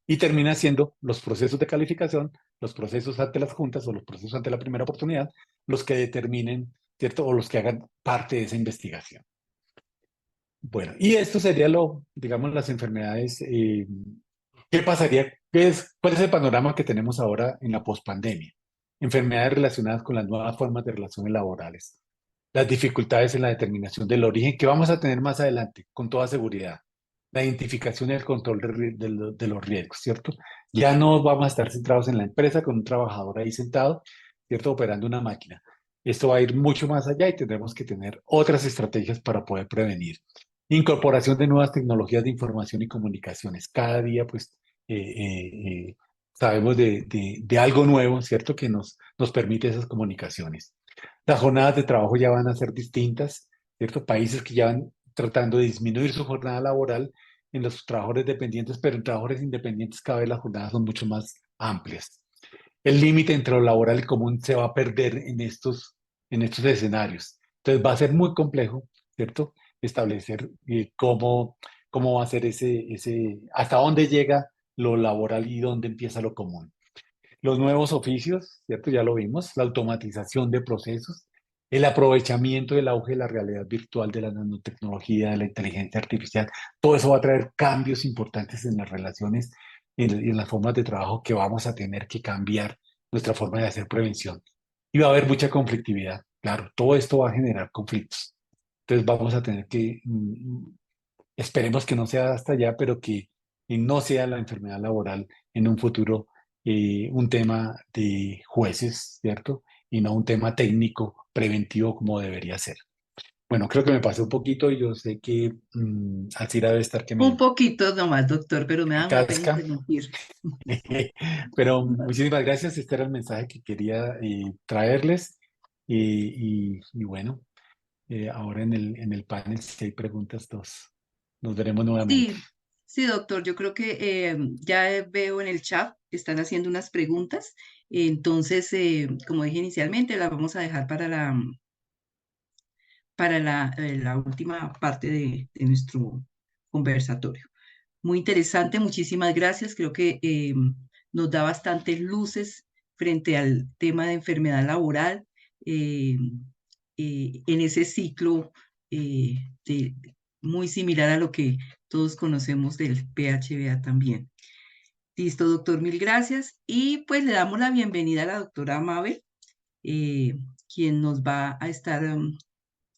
Y termina siendo los procesos de calificación, los procesos ante las juntas o los procesos ante la primera oportunidad, los que determinen, ¿cierto? O los que hagan parte de esa investigación. Bueno, y esto sería digamos, las enfermedades. ¿Qué pasaría? ¿Cuál es el panorama que tenemos ahora en la pospandemia? Enfermedades relacionadas con las nuevas formas de relaciones laborales, las dificultades en la determinación del origen que vamos a tener más adelante, con toda seguridad, la identificación y el control de los riesgos, ¿cierto? Ya no vamos a estar centrados en la empresa con un trabajador ahí sentado, ¿cierto? Operando una máquina. Esto va a ir mucho más allá y tendremos que tener otras estrategias para poder prevenir. Incorporación de nuevas tecnologías de información y comunicaciones. Cada día, pues, sabemos de algo nuevo, ¿cierto? Que nos permite esas comunicaciones. Las jornadas de trabajo ya van a ser distintas, ¿cierto? Países que ya van tratando de disminuir su jornada laboral en los trabajadores dependientes, pero en trabajadores independientes cada vez las jornadas son mucho más amplias. El límite entre lo laboral y común se va a perder en estos escenarios. Entonces va a ser muy complejo, ¿cierto? Establecer cómo va a ser hasta dónde llega lo laboral y dónde empieza lo común. Los nuevos oficios, ¿cierto? Ya lo vimos, la automatización de procesos, el aprovechamiento del auge de la realidad virtual, de la nanotecnología, de la inteligencia artificial, todo eso va a traer cambios importantes en las relaciones y en las formas de trabajo que vamos a tener que cambiar nuestra forma de hacer prevención. y va a haber mucha conflictividad. Claro, todo esto va a generar conflictos. Entonces vamos a tener que, esperemos que no sea hasta allá, pero que no sea la enfermedad laboral en un futuro un tema de jueces, ¿cierto? Y no un tema técnico preventivo como debería ser. Bueno, creo que me pasé un poquito y yo sé que Alcira debe estar que Un me poquito nomás, doctor, pero me da una pena casca. interrumpir. Pero muchísimas gracias. Este era el mensaje que quería traerles. Y bueno, ahora en el panel, si hay preguntas, nos veremos nuevamente. Sí, sí, doctor, yo creo que ya veo en el chat que están haciendo unas preguntas, entonces, como dije inicialmente, las vamos a dejar para la última parte de nuestro conversatorio. Muy interesante, muchísimas gracias. Creo que nos da bastantes luces frente al tema de enfermedad laboral eh, en ese ciclo muy similar a lo que todos conocemos del PHBA también. Listo, doctor, mil gracias. Y pues le damos la bienvenida a la doctora Mabel, eh, quien nos va a estar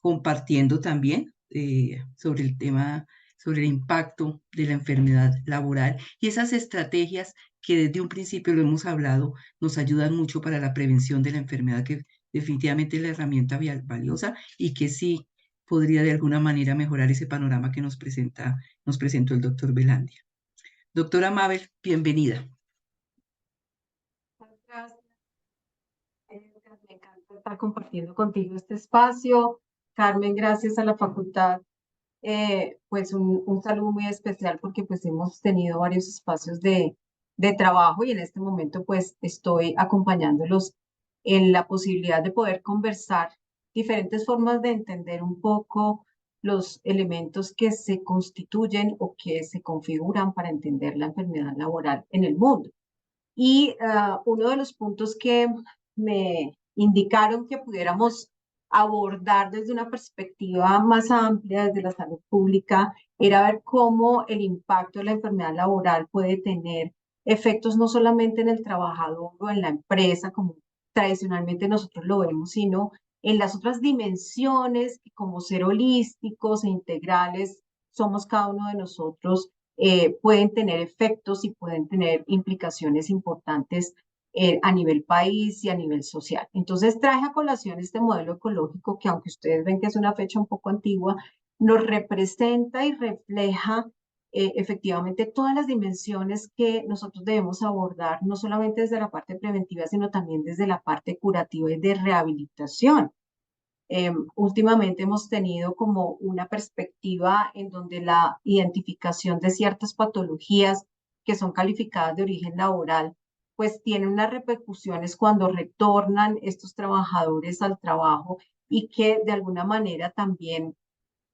compartiendo también sobre el tema, sobre el impacto de la enfermedad laboral y esas estrategias que desde un principio lo hemos hablado, nos ayudan mucho para la prevención de la enfermedad, que definitivamente es la herramienta valiosa y que sí podría de alguna manera mejorar ese panorama que nos presentó el doctor Velandia. Doctora Mabel, bienvenida. Gracias, Edgar. Me encanta estar compartiendo contigo este espacio. Carmen, gracias a la facultad. Pues un saludo muy especial porque pues hemos tenido varios espacios de trabajo y en este momento pues estoy acompañándolos en la posibilidad de poder conversar diferentes formas de entender un poco los elementos que se constituyen o que se configuran para entender la enfermedad laboral en el mundo. Y uno de los puntos que me indicaron que pudiéramos abordar desde una perspectiva más amplia, desde la salud pública, era ver cómo el impacto de la enfermedad laboral puede tener efectos no solamente en el trabajador o en la empresa, como tradicionalmente nosotros lo vemos, sino en las otras dimensiones que como ser holísticos e integrales somos cada uno de nosotros, pueden tener efectos y pueden tener implicaciones importantes a nivel país y a nivel social. Entonces traje a colación este modelo ecológico que, aunque ustedes ven que es una fecha un poco antigua, nos representa y refleja efectivamente todas las dimensiones que nosotros debemos abordar, no solamente desde la parte preventiva, sino también desde la parte curativa y de rehabilitación. Últimamente hemos tenido como una perspectiva en donde la identificación de ciertas patologías que son calificadas de origen laboral, pues tiene unas repercusiones cuando retornan estos trabajadores al trabajo y que de alguna manera también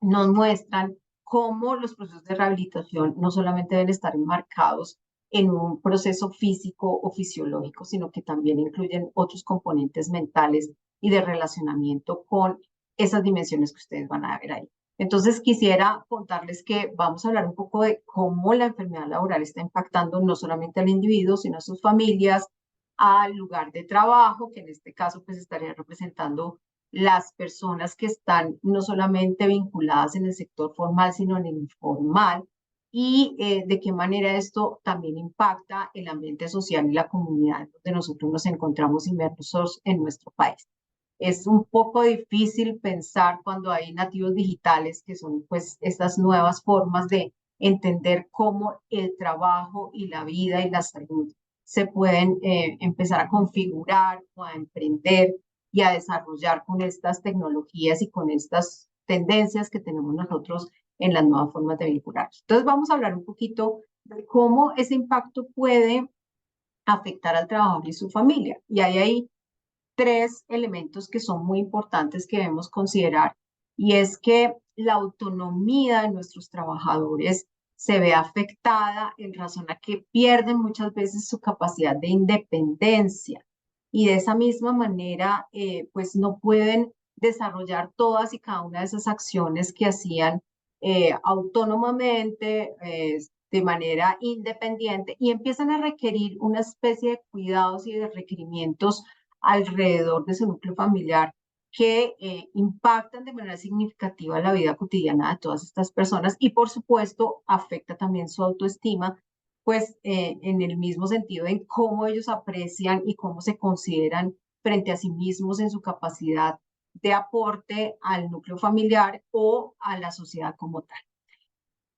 nos muestran cómo los procesos de rehabilitación no solamente deben estar enmarcados en un proceso físico o fisiológico, sino que también incluyen otros componentes mentales y de relacionamiento con esas dimensiones que ustedes van a ver ahí. Entonces quisiera contarles que vamos a hablar un poco de cómo la enfermedad laboral está impactando no solamente al individuo, sino a sus familias, al lugar de trabajo, que en este caso pues estaría representando las personas que están no solamente vinculadas en el sector formal, sino en el informal, y de qué manera esto también impacta el ambiente social y la comunidad donde nosotros nos encontramos inmersos en nuestro país. Es un poco difícil pensar cuando hay nativos digitales, que son pues estas nuevas formas de entender cómo el trabajo y la vida y la salud se pueden empezar a configurar o a emprender y a desarrollar con estas tecnologías y con estas tendencias que tenemos nosotros en las nuevas formas de vincularnos. Entonces vamos a hablar un poquito de cómo ese impacto puede afectar al trabajador y su familia. Y hay ahí tres elementos que son muy importantes que debemos considerar, y es que la autonomía de nuestros trabajadores se ve afectada en razón a que pierden muchas veces su capacidad de independencia y de esa misma manera pues no pueden desarrollar todas y cada una de esas acciones que hacían autónomamente, de manera independiente, y empiezan a requerir una especie de cuidados y de requerimientos alrededor de su núcleo familiar que impactan de manera significativa la vida cotidiana de todas estas personas y por supuesto afecta también su autoestima, pues en el mismo sentido en cómo ellos aprecian y cómo se consideran frente a sí mismos en su capacidad de aporte al núcleo familiar o a la sociedad como tal.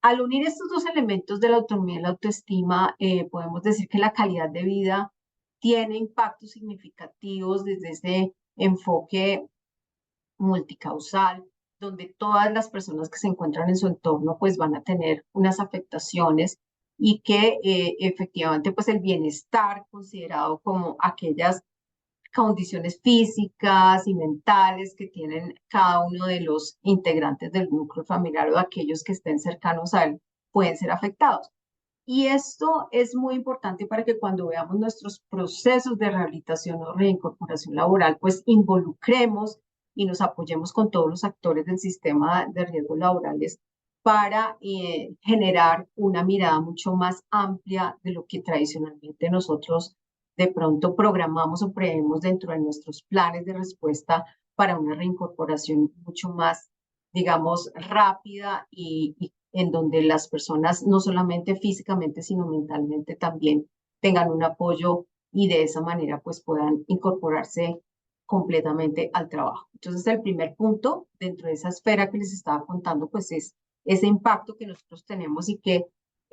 Al unir estos dos elementos de la autonomía y la autoestima, podemos decir que la calidad de vida tiene impactos significativos desde ese enfoque multicausal, donde todas las personas que se encuentran en su entorno pues van a tener unas afectaciones y que efectivamente pues el bienestar considerado como aquellas condiciones físicas y mentales que tienen cada uno de los integrantes del núcleo familiar o de aquellos que estén cercanos a él pueden ser afectados. Y esto es muy importante para que cuando veamos nuestros procesos de rehabilitación o reincorporación laboral, pues involucremos y nos apoyemos con todos los actores del sistema de riesgos laborales para generar una mirada mucho más amplia de lo que tradicionalmente nosotros de pronto programamos o prevemos dentro de nuestros planes de respuesta para una reincorporación mucho más, digamos, rápida y en donde las personas no solamente físicamente, sino mentalmente también tengan un apoyo y de esa manera pues puedan incorporarse completamente al trabajo. Entonces el primer punto dentro de esa esfera que les estaba contando pues es ese impacto que nosotros tenemos y que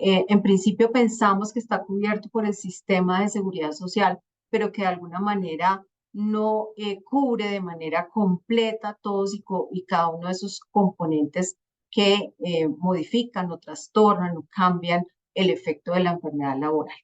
en principio pensamos que está cubierto por el sistema de seguridad social, pero que de alguna manera no cubre de manera completa todos y cada uno de esos componentes que modifican o trastornan o cambian el efecto de la enfermedad laboral.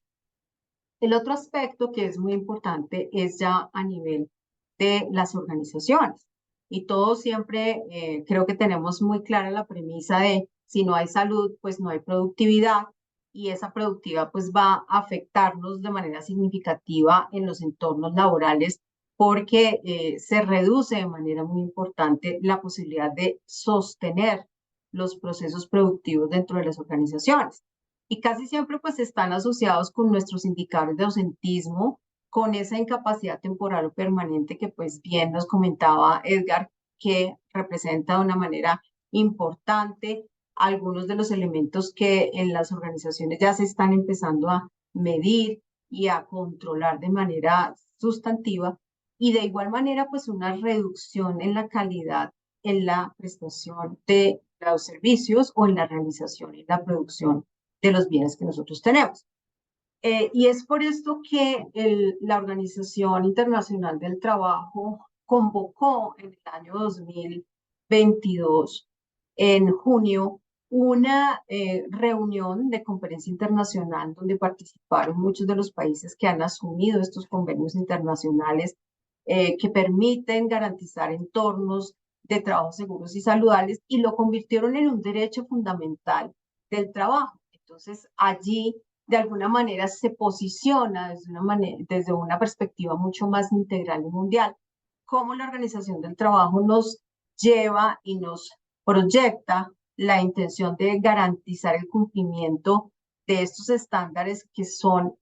El otro aspecto que es muy importante es ya a nivel de las organizaciones. Y todos siempre creo que tenemos muy clara la premisa de si no hay salud, pues no hay productividad y esa productividad pues va a afectarnos de manera significativa en los entornos laborales porque se reduce de manera muy importante la posibilidad de sostener los procesos productivos dentro de las organizaciones. Y casi siempre pues están asociados con nuestros indicadores de ausentismo, con esa incapacidad temporal o permanente que pues bien nos comentaba Edgar, que representa de una manera importante algunos de los elementos que en las organizaciones ya se están empezando a medir y a controlar de manera sustantiva y de igual manera pues una reducción en la calidad en la prestación de los servicios o en la realización y la producción de los bienes que nosotros tenemos. Y es por esto que la Organización Internacional del Trabajo convocó en el año 2022, en junio, una reunión de conferencia internacional donde participaron muchos de los países que han asumido estos convenios internacionales que permiten garantizar entornos de trabajo seguros y saludables y lo convirtieron en un derecho fundamental del trabajo. Entonces, allí de alguna manera se posiciona desde una perspectiva mucho más integral y mundial, cómo la organización del trabajo nos lleva y nos proyecta la intención de garantizar el cumplimiento de estos estándares que son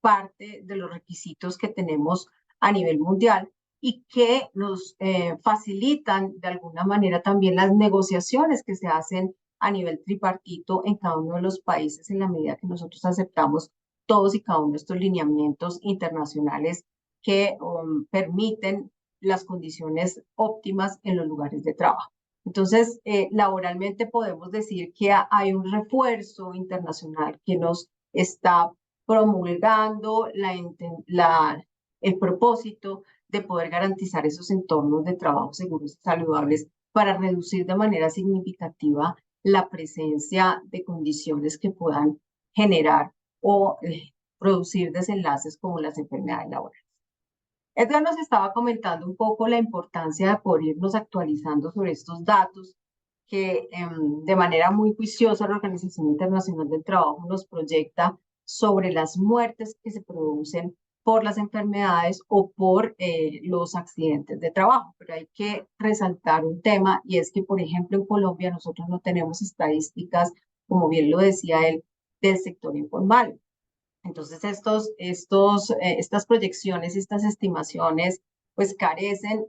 parte de los requisitos que tenemos a nivel mundial y que nos facilitan de alguna manera también las negociaciones que se hacen a nivel tripartito en cada uno de los países en la medida que nosotros aceptamos todos y cada uno de estos lineamientos internacionales que permiten las condiciones óptimas en los lugares de trabajo. Entonces, laboralmente podemos decir que hay un refuerzo internacional que nos está promulgando el propósito de poder garantizar esos entornos de trabajo seguros y saludables para reducir de manera significativa la presencia de condiciones que puedan generar o producir desenlaces como las enfermedades laborales. Edgar nos estaba comentando un poco la importancia de poder irnos actualizando sobre estos datos que de manera muy juiciosa la Organización Internacional del Trabajo nos proyecta sobre las muertes que se producen por las enfermedades o por los accidentes de trabajo. Pero hay que resaltar un tema y es que, por ejemplo, en Colombia nosotros no tenemos estadísticas, como bien lo decía él, del sector informal. Entonces, estas proyecciones, estas estimaciones, pues carecen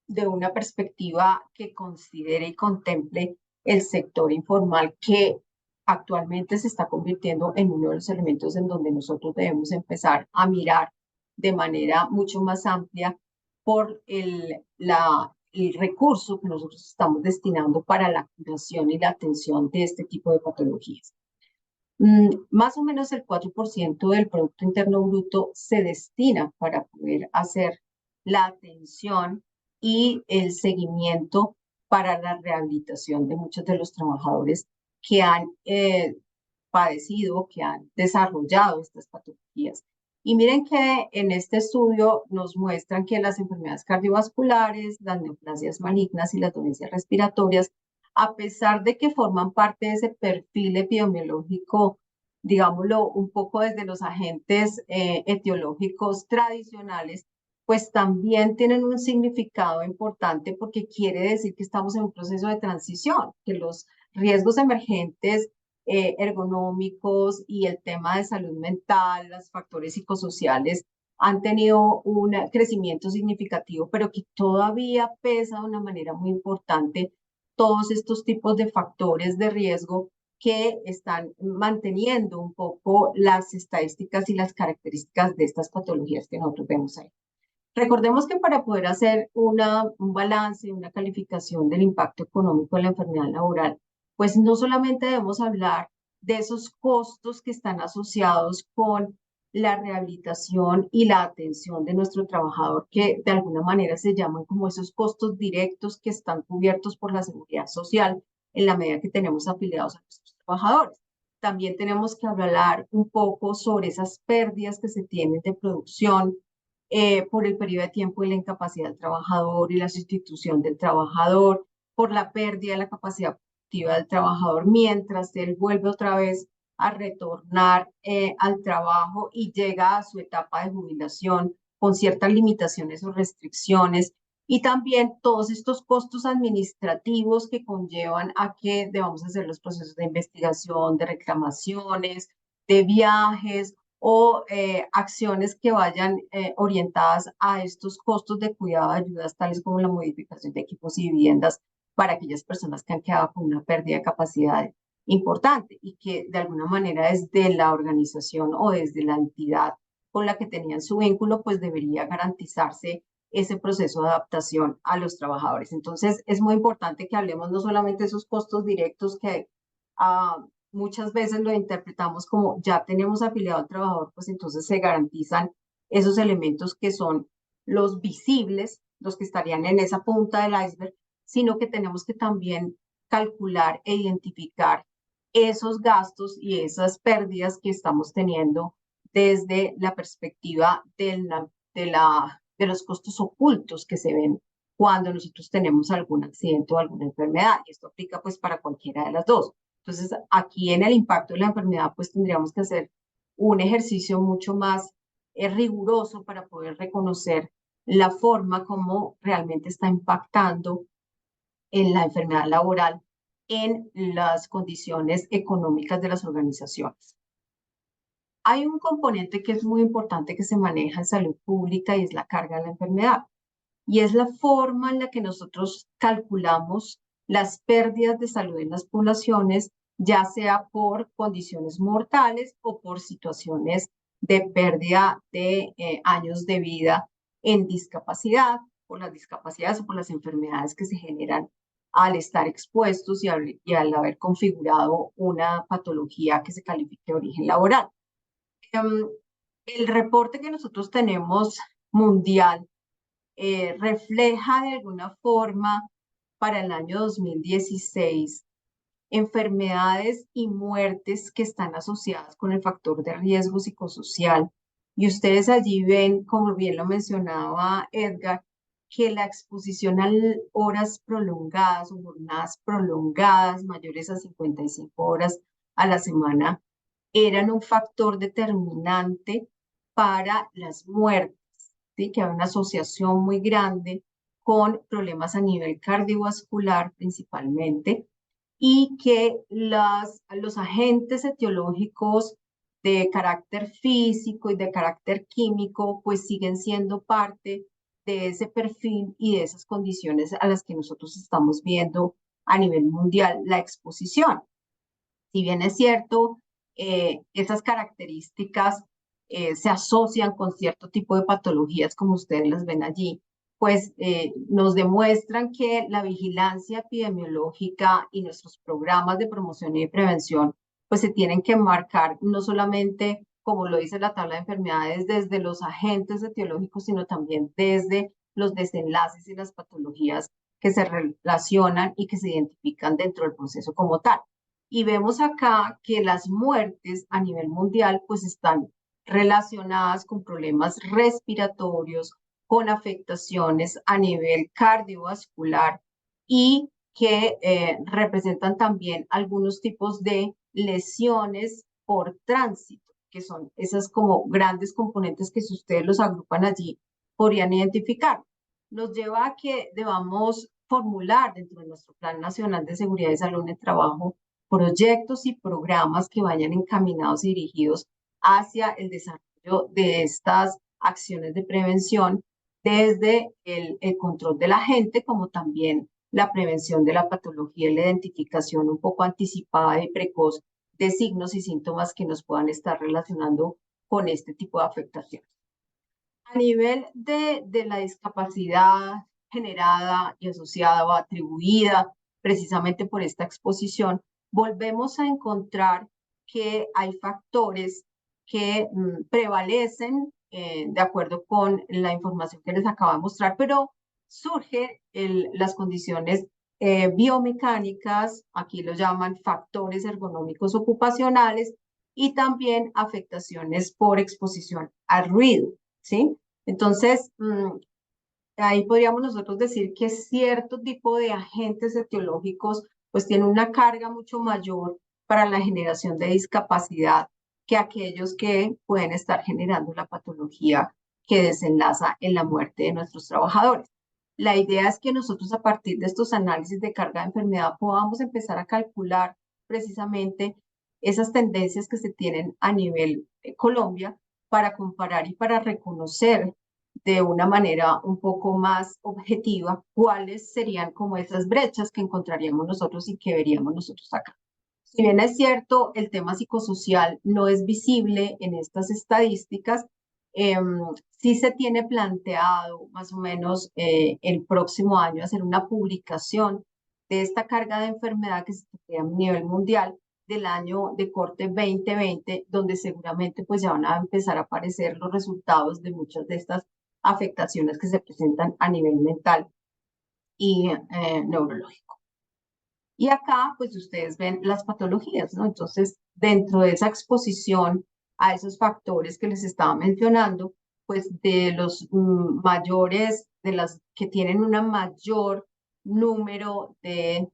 de una perspectiva que considere y contemple el sector informal que actualmente se está convirtiendo en uno de los elementos en donde nosotros debemos empezar a mirar de manera mucho más amplia por el recurso que nosotros estamos destinando para la curación y la atención de este tipo de patologías. Más o menos el 4% del Producto Interno Bruto se destina para poder hacer la atención y el seguimiento para la rehabilitación de muchos de los trabajadores que han padecido, que han desarrollado estas patologías. Y miren que en este estudio nos muestran que las enfermedades cardiovasculares, las neoplasias malignas y las dolencias respiratorias, a pesar de que forman parte de ese perfil epidemiológico, digámoslo, un poco desde los agentes etiológicos tradicionales, pues también tienen un significado importante porque quiere decir que estamos en un proceso de transición, que los riesgos emergentes ergonómicos y el tema de salud mental, los factores psicosociales han tenido un crecimiento significativo, pero que todavía pesa de una manera muy importante todos estos tipos de factores de riesgo que están manteniendo un poco las estadísticas y las características de estas patologías que nosotros vemos ahí. Recordemos que para poder hacer un balance, una calificación del impacto económico de la enfermedad laboral, pues no solamente debemos hablar de esos costos que están asociados con la rehabilitación y la atención de nuestro trabajador, que de alguna manera se llaman como esos costos directos que están cubiertos por la seguridad social en la medida que tenemos afiliados a nuestros trabajadores. También tenemos que hablar un poco sobre esas pérdidas que se tienen de producción por el periodo de tiempo y la incapacidad del trabajador y la sustitución del trabajador, por la pérdida de la capacidad productiva del trabajador mientras él vuelve otra vez a retornar al trabajo y llega a su etapa de jubilación con ciertas limitaciones o restricciones, y también todos estos costos administrativos que conllevan a que debamos hacer los procesos de investigación, de reclamaciones, de viajes o acciones que vayan orientadas a estos costos de cuidado de ayudas, tales como la modificación de equipos y viviendas para aquellas personas que han quedado con una pérdida de capacidad importante y que de alguna manera desde la organización o desde la entidad con la que tenían su vínculo, pues debería garantizarse ese proceso de adaptación a los trabajadores. Entonces, es muy importante que hablemos no solamente de esos costos directos que muchas veces lo interpretamos como ya tenemos afiliado al trabajador, pues entonces se garantizan esos elementos que son los visibles, los que estarían en esa punta del iceberg, sino que tenemos que también calcular e identificar esos gastos y esas pérdidas que estamos teniendo desde la perspectiva de los costos ocultos que se ven cuando nosotros tenemos algún accidente o alguna enfermedad. Y esto aplica pues para cualquiera de las dos. Entonces, aquí en el impacto de la enfermedad, pues tendríamos que hacer un ejercicio mucho más riguroso para poder reconocer la forma como realmente está impactando en la enfermedad laboral en las condiciones económicas de las organizaciones. Hay un componente que es muy importante que se maneja en salud pública y es la carga de la enfermedad. Y es la forma en la que nosotros calculamos las pérdidas de salud en las poblaciones, ya sea por condiciones mortales o por situaciones de pérdida de años de vida en discapacidad, por las discapacidades o por las enfermedades que se generan al estar expuestos y al haber configurado una patología que se califique de origen laboral. El reporte que nosotros tenemos mundial refleja de alguna forma para el año 2016 enfermedades y muertes que están asociadas con el factor de riesgo psicosocial. Y ustedes allí ven, como bien lo mencionaba Edgar, que la exposición a horas prolongadas o jornadas prolongadas mayores a 55 horas a la semana eran un factor determinante para las muertes. ¿Sí? Que hay una asociación muy grande con problemas a nivel cardiovascular principalmente, y que los agentes etiológicos de carácter físico y de carácter químico, pues siguen siendo parte de ese perfil y de esas condiciones a las que nosotros estamos viendo a nivel mundial la exposición. Si bien es cierto, esas características se asocian con cierto tipo de patologías, como ustedes las ven allí, pues nos demuestran que la vigilancia epidemiológica y nuestros programas de promoción y prevención, pues se tienen que marcar no solamente, como lo dice la tabla de enfermedades, desde los agentes etiológicos, sino también desde los desenlaces y las patologías que se relacionan y que se identifican dentro del proceso como tal. Y vemos acá que las muertes a nivel mundial pues están relacionadas con problemas respiratorios, con afectaciones a nivel cardiovascular y que representan también algunos tipos de lesiones por tránsito, que son esas como grandes componentes que si ustedes los agrupan allí podrían identificar. Nos lleva a que debamos formular dentro de nuestro Plan Nacional de Seguridad y Salud en el Trabajo proyectos y programas que vayan encaminados y dirigidos hacia el desarrollo de estas acciones de prevención desde el control de la gente, como también la prevención de la patología y la identificación un poco anticipada y precoz de signos y síntomas que nos puedan estar relacionando con este tipo de afectaciones. A nivel de la discapacidad generada y asociada o atribuida precisamente por esta exposición, volvemos a encontrar que hay factores que prevalecen de acuerdo con la información que les acabo de mostrar, pero surgen las condiciones biomecánicas, aquí lo llaman factores ergonómicos ocupacionales, y también afectaciones por exposición al ruido, ¿sí? Entonces, ahí podríamos nosotros decir que cierto tipo de agentes etiológicos pues tienen una carga mucho mayor para la generación de discapacidad que aquellos que pueden estar generando la patología que desenlaza en la muerte de nuestros trabajadores. La idea es que nosotros a partir de estos análisis de carga de enfermedad podamos empezar a calcular precisamente esas tendencias que se tienen a nivel de Colombia para comparar y para reconocer de una manera un poco más objetiva cuáles serían como esas brechas que encontraríamos nosotros y que veríamos nosotros acá. Si bien es cierto, el tema psicosocial no es visible en estas estadísticas, sí se tiene planteado más o menos el próximo año hacer una publicación de esta carga de enfermedad que se crea a nivel mundial del año de corte 2020, donde seguramente pues ya van a empezar a aparecer los resultados de muchas de estas afectaciones que se presentan a nivel mental y neurológico. Y acá, pues ustedes ven las patologías, ¿no? Entonces, dentro de esa exposición a esos factores que les estaba mencionando, pues de los mayores, de las que tienen un mayor número de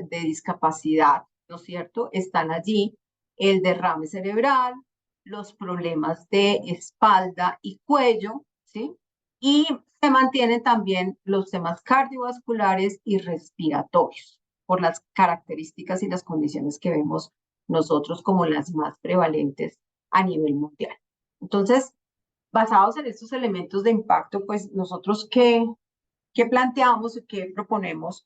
discapacidad, ¿no es cierto? Están allí el derrame cerebral, los problemas de espalda y cuello, ¿sí? Y se mantienen también los temas cardiovasculares y respiratorios por las características y las condiciones que vemos nosotros como las más prevalentes a nivel mundial. Entonces, basados en estos elementos de impacto, pues nosotros ¿qué planteamos y qué proponemos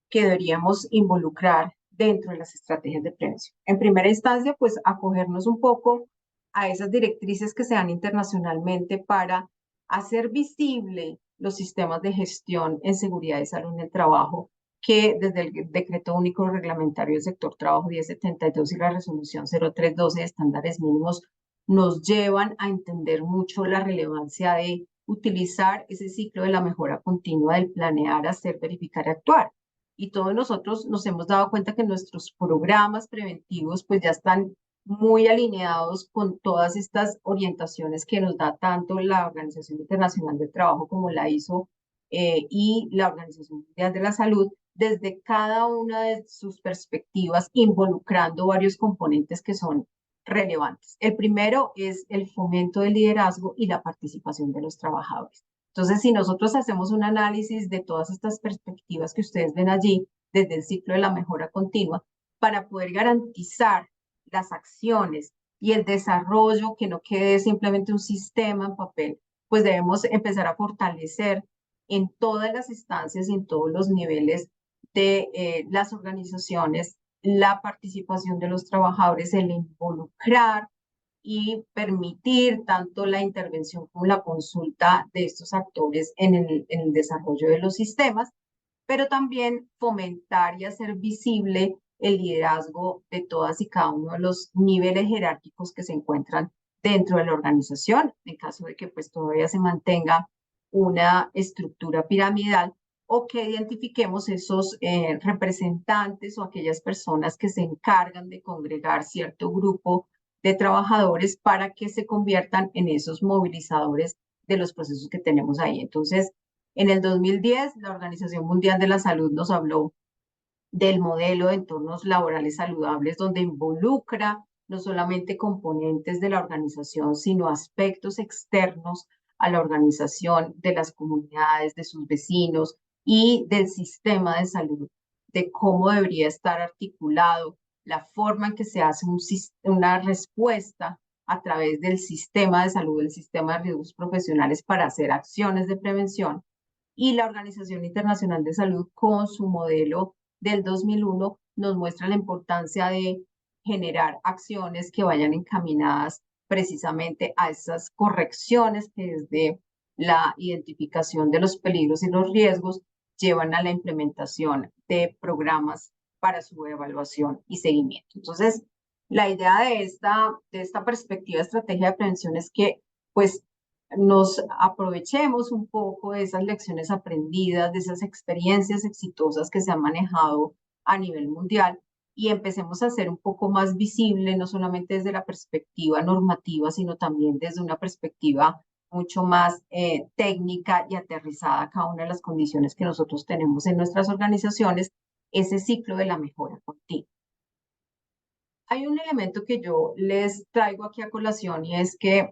que deberíamos involucrar dentro de las estrategias de prevención? En primera instancia, pues acogernos un poco a esas directrices que se dan internacionalmente para hacer visible los sistemas de gestión en seguridad y salud en el trabajo que desde el Decreto Único Reglamentario del Sector Trabajo 1072 y la Resolución 0312 de estándares mínimos nos llevan a entender mucho la relevancia de utilizar ese ciclo de la mejora continua del planear, hacer, verificar y actuar. Y todos nosotros nos hemos dado cuenta que nuestros programas preventivos pues ya están muy alineados con todas estas orientaciones que nos da tanto la Organización Internacional del Trabajo como la ISO y la Organización Mundial de la Salud, desde cada una de sus perspectivas, involucrando varios componentes que son relevantes. El primero es el fomento del liderazgo y la participación de los trabajadores. Entonces, si nosotros hacemos un análisis de todas estas perspectivas que ustedes ven allí, desde el ciclo de la mejora continua, para poder garantizar las acciones y el desarrollo, que no quede simplemente un sistema en papel, pues debemos empezar a fortalecer en todas las instancias y en todos los niveles de las organizaciones la participación de los trabajadores, el involucrar y permitir tanto la intervención como la consulta de estos actores en el desarrollo de los sistemas, pero también fomentar y hacer visible el liderazgo de todas y cada uno de los niveles jerárquicos que se encuentran dentro de la organización, en caso de que pues todavía se mantenga una estructura piramidal, o que identifiquemos esos representantes o aquellas personas que se encargan de congregar cierto grupo de trabajadores para que se conviertan en esos movilizadores de los procesos que tenemos ahí. Entonces, en el 2010, la Organización Mundial de la Salud nos habló del modelo de entornos laborales saludables, donde involucra no solamente componentes de la organización, sino aspectos externos a la organización, de las comunidades, de sus vecinos y del sistema de salud, de cómo debería estar articulado, la forma en que se hace una respuesta a través del sistema de salud, del sistema de riesgos profesionales para hacer acciones de prevención, y la Organización Internacional de Salud con su modelo del 2001 nos muestra la importancia de generar acciones que vayan encaminadas precisamente a esas correcciones que desde la identificación de los peligros y los riesgos llevan a la implementación de programas para su evaluación y seguimiento. Entonces, la idea de esta perspectiva de estrategia de prevención es que, pues, nos aprovechemos un poco de esas lecciones aprendidas, de esas experiencias exitosas que se han manejado a nivel mundial y empecemos a ser un poco más visible, no solamente desde la perspectiva normativa, sino también desde una perspectiva mucho más técnica y aterrizada a cada una de las condiciones que nosotros tenemos en nuestras organizaciones, ese ciclo de la mejora continua. Hay un elemento que yo les traigo aquí a colación y es que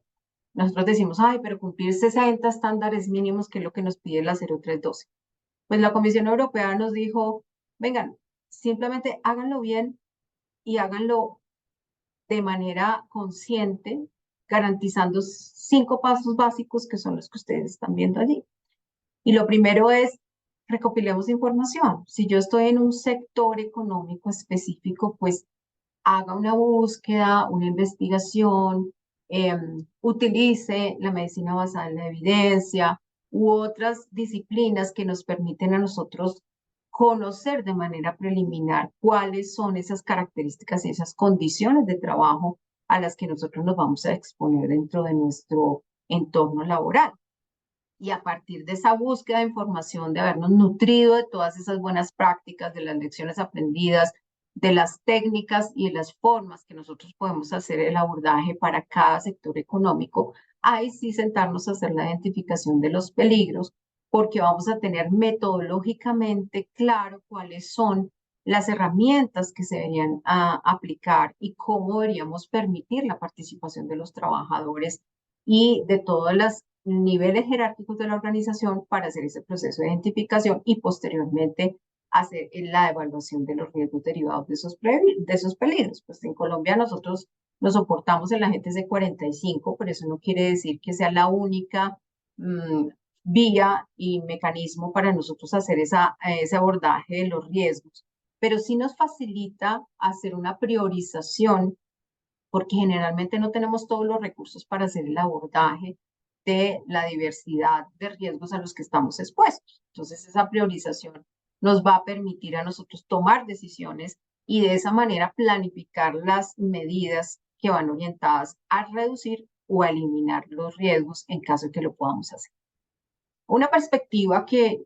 nosotros decimos, ay, pero cumplir 60 estándares mínimos, que es lo que nos pide la 0312. Pues la Comisión Europea nos dijo, vengan, simplemente háganlo bien y háganlo de manera consciente, garantizando 5 pasos básicos que son los que ustedes están viendo allí. Y lo primero es, recopilemos información. Si yo estoy en un sector económico específico, pues haga una búsqueda, una investigación, utilice la medicina basada en la evidencia u otras disciplinas que nos permiten a nosotros conocer de manera preliminar cuáles son esas características y esas condiciones de trabajo a las que nosotros nos vamos a exponer dentro de nuestro entorno laboral. Y a partir de esa búsqueda de información, de habernos nutrido de todas esas buenas prácticas, de las lecciones aprendidas, de las técnicas y de las formas que nosotros podemos hacer el abordaje para cada sector económico, ahí sí sentarnos a hacer la identificación de los peligros, porque vamos a tener metodológicamente claro cuáles son las herramientas que se deberían aplicar y cómo deberíamos permitir la participación de los trabajadores y de todos los niveles jerárquicos de la organización para hacer ese proceso de identificación y posteriormente hacer la evaluación de los riesgos derivados de esos peligros. Pues en Colombia nosotros nos soportamos en la GTC 45, pero eso no quiere decir que sea la única vía y mecanismo para nosotros hacer ese abordaje de los riesgos, pero sí nos facilita hacer una priorización porque generalmente no tenemos todos los recursos para hacer el abordaje de la diversidad de riesgos a los que estamos expuestos. Entonces, esa priorización nos va a permitir a nosotros tomar decisiones y de esa manera planificar las medidas que van orientadas a reducir o a eliminar los riesgos en caso de que lo podamos hacer. Una perspectiva que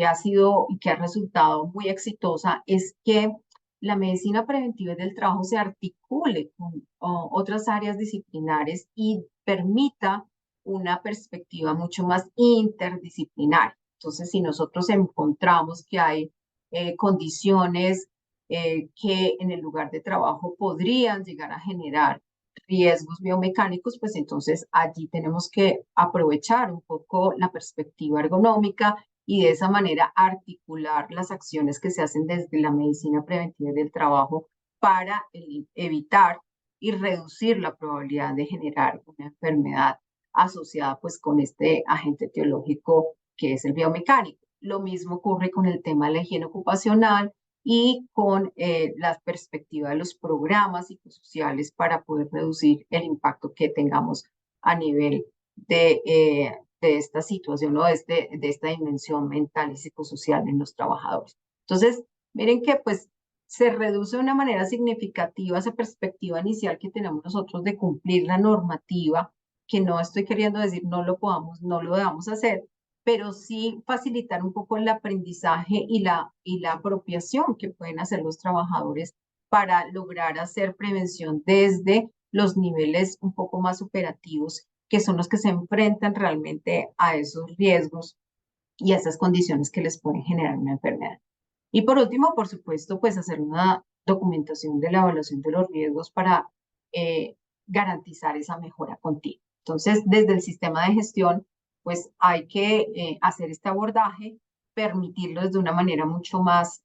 ha sido y que ha resultado muy exitosa es que la medicina preventiva del trabajo se articule con otras áreas disciplinares y permita una perspectiva mucho más interdisciplinaria. Entonces, si nosotros encontramos que hay condiciones que en el lugar de trabajo podrían llegar a generar riesgos biomecánicos, pues entonces allí tenemos que aprovechar un poco la perspectiva ergonómica y de esa manera articular las acciones que se hacen desde la medicina preventiva del trabajo para evitar y reducir la probabilidad de generar una enfermedad asociada pues con este agente etiológico que es el biomecánico. Lo mismo ocurre con el tema de la higiene ocupacional y con la perspectiva de los programas psicosociales para poder reducir el impacto que tengamos a nivel de esta situación o de esta dimensión mental y psicosocial en los trabajadores. Entonces, miren que pues se reduce de una manera significativa esa perspectiva inicial que tenemos nosotros de cumplir la normativa, que no estoy queriendo decir no lo debamos hacer, pero sí facilitar un poco el aprendizaje y la apropiación que pueden hacer los trabajadores para lograr hacer prevención desde los niveles un poco más operativos, que son los que se enfrentan realmente a esos riesgos y a esas condiciones que les pueden generar una enfermedad. Y por último, por supuesto, pues hacer una documentación de la evaluación de los riesgos para garantizar esa mejora continua. Entonces, desde el sistema de gestión, pues hay que hacer este abordaje, permitirlo de una manera mucho más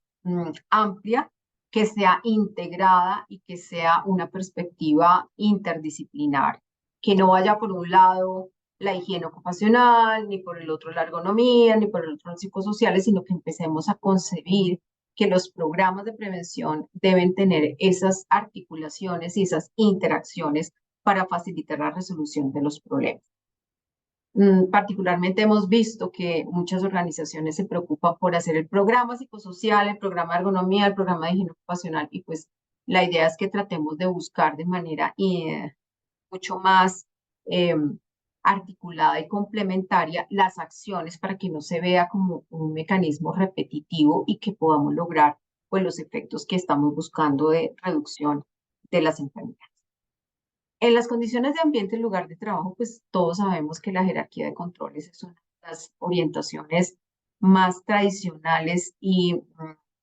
amplia, que sea integrada y que sea una perspectiva interdisciplinar, que no vaya por un lado la higiene ocupacional, ni por el otro la ergonomía, ni por el otro los psicosociales, sino que empecemos a concebir que los programas de prevención deben tener esas articulaciones y esas interacciones para facilitar la resolución de los problemas. Particularmente hemos visto que muchas organizaciones se preocupan por hacer el programa psicosocial, el programa de ergonomía, el programa de higiene ocupacional, y pues la idea es que tratemos de buscar de manera mucho más articulada y complementaria las acciones para que no se vea como un mecanismo repetitivo y que podamos lograr pues, los efectos que estamos buscando de reducción de las enfermedades. En las condiciones de ambiente en lugar de trabajo, pues todos sabemos que la jerarquía de controles es una de las orientaciones más tradicionales y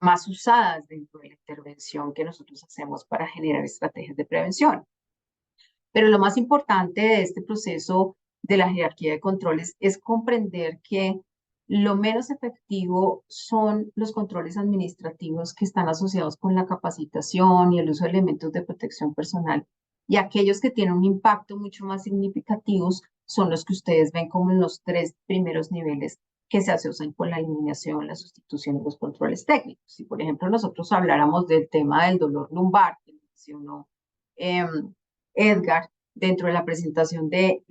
más usadas dentro de la intervención que nosotros hacemos para generar estrategias de prevención. Pero lo más importante de este proceso de la jerarquía de controles es comprender que lo menos efectivo son los controles administrativos que están asociados con la capacitación y el uso de elementos de protección personal. Y aquellos que tienen un impacto mucho más significativos son los que ustedes ven como en los 3 primeros niveles que se asocian con la eliminación, la sustitución y los controles técnicos. Si, por ejemplo, nosotros habláramos del tema del dolor lumbar, que mencionó Edgar, dentro de la presentación de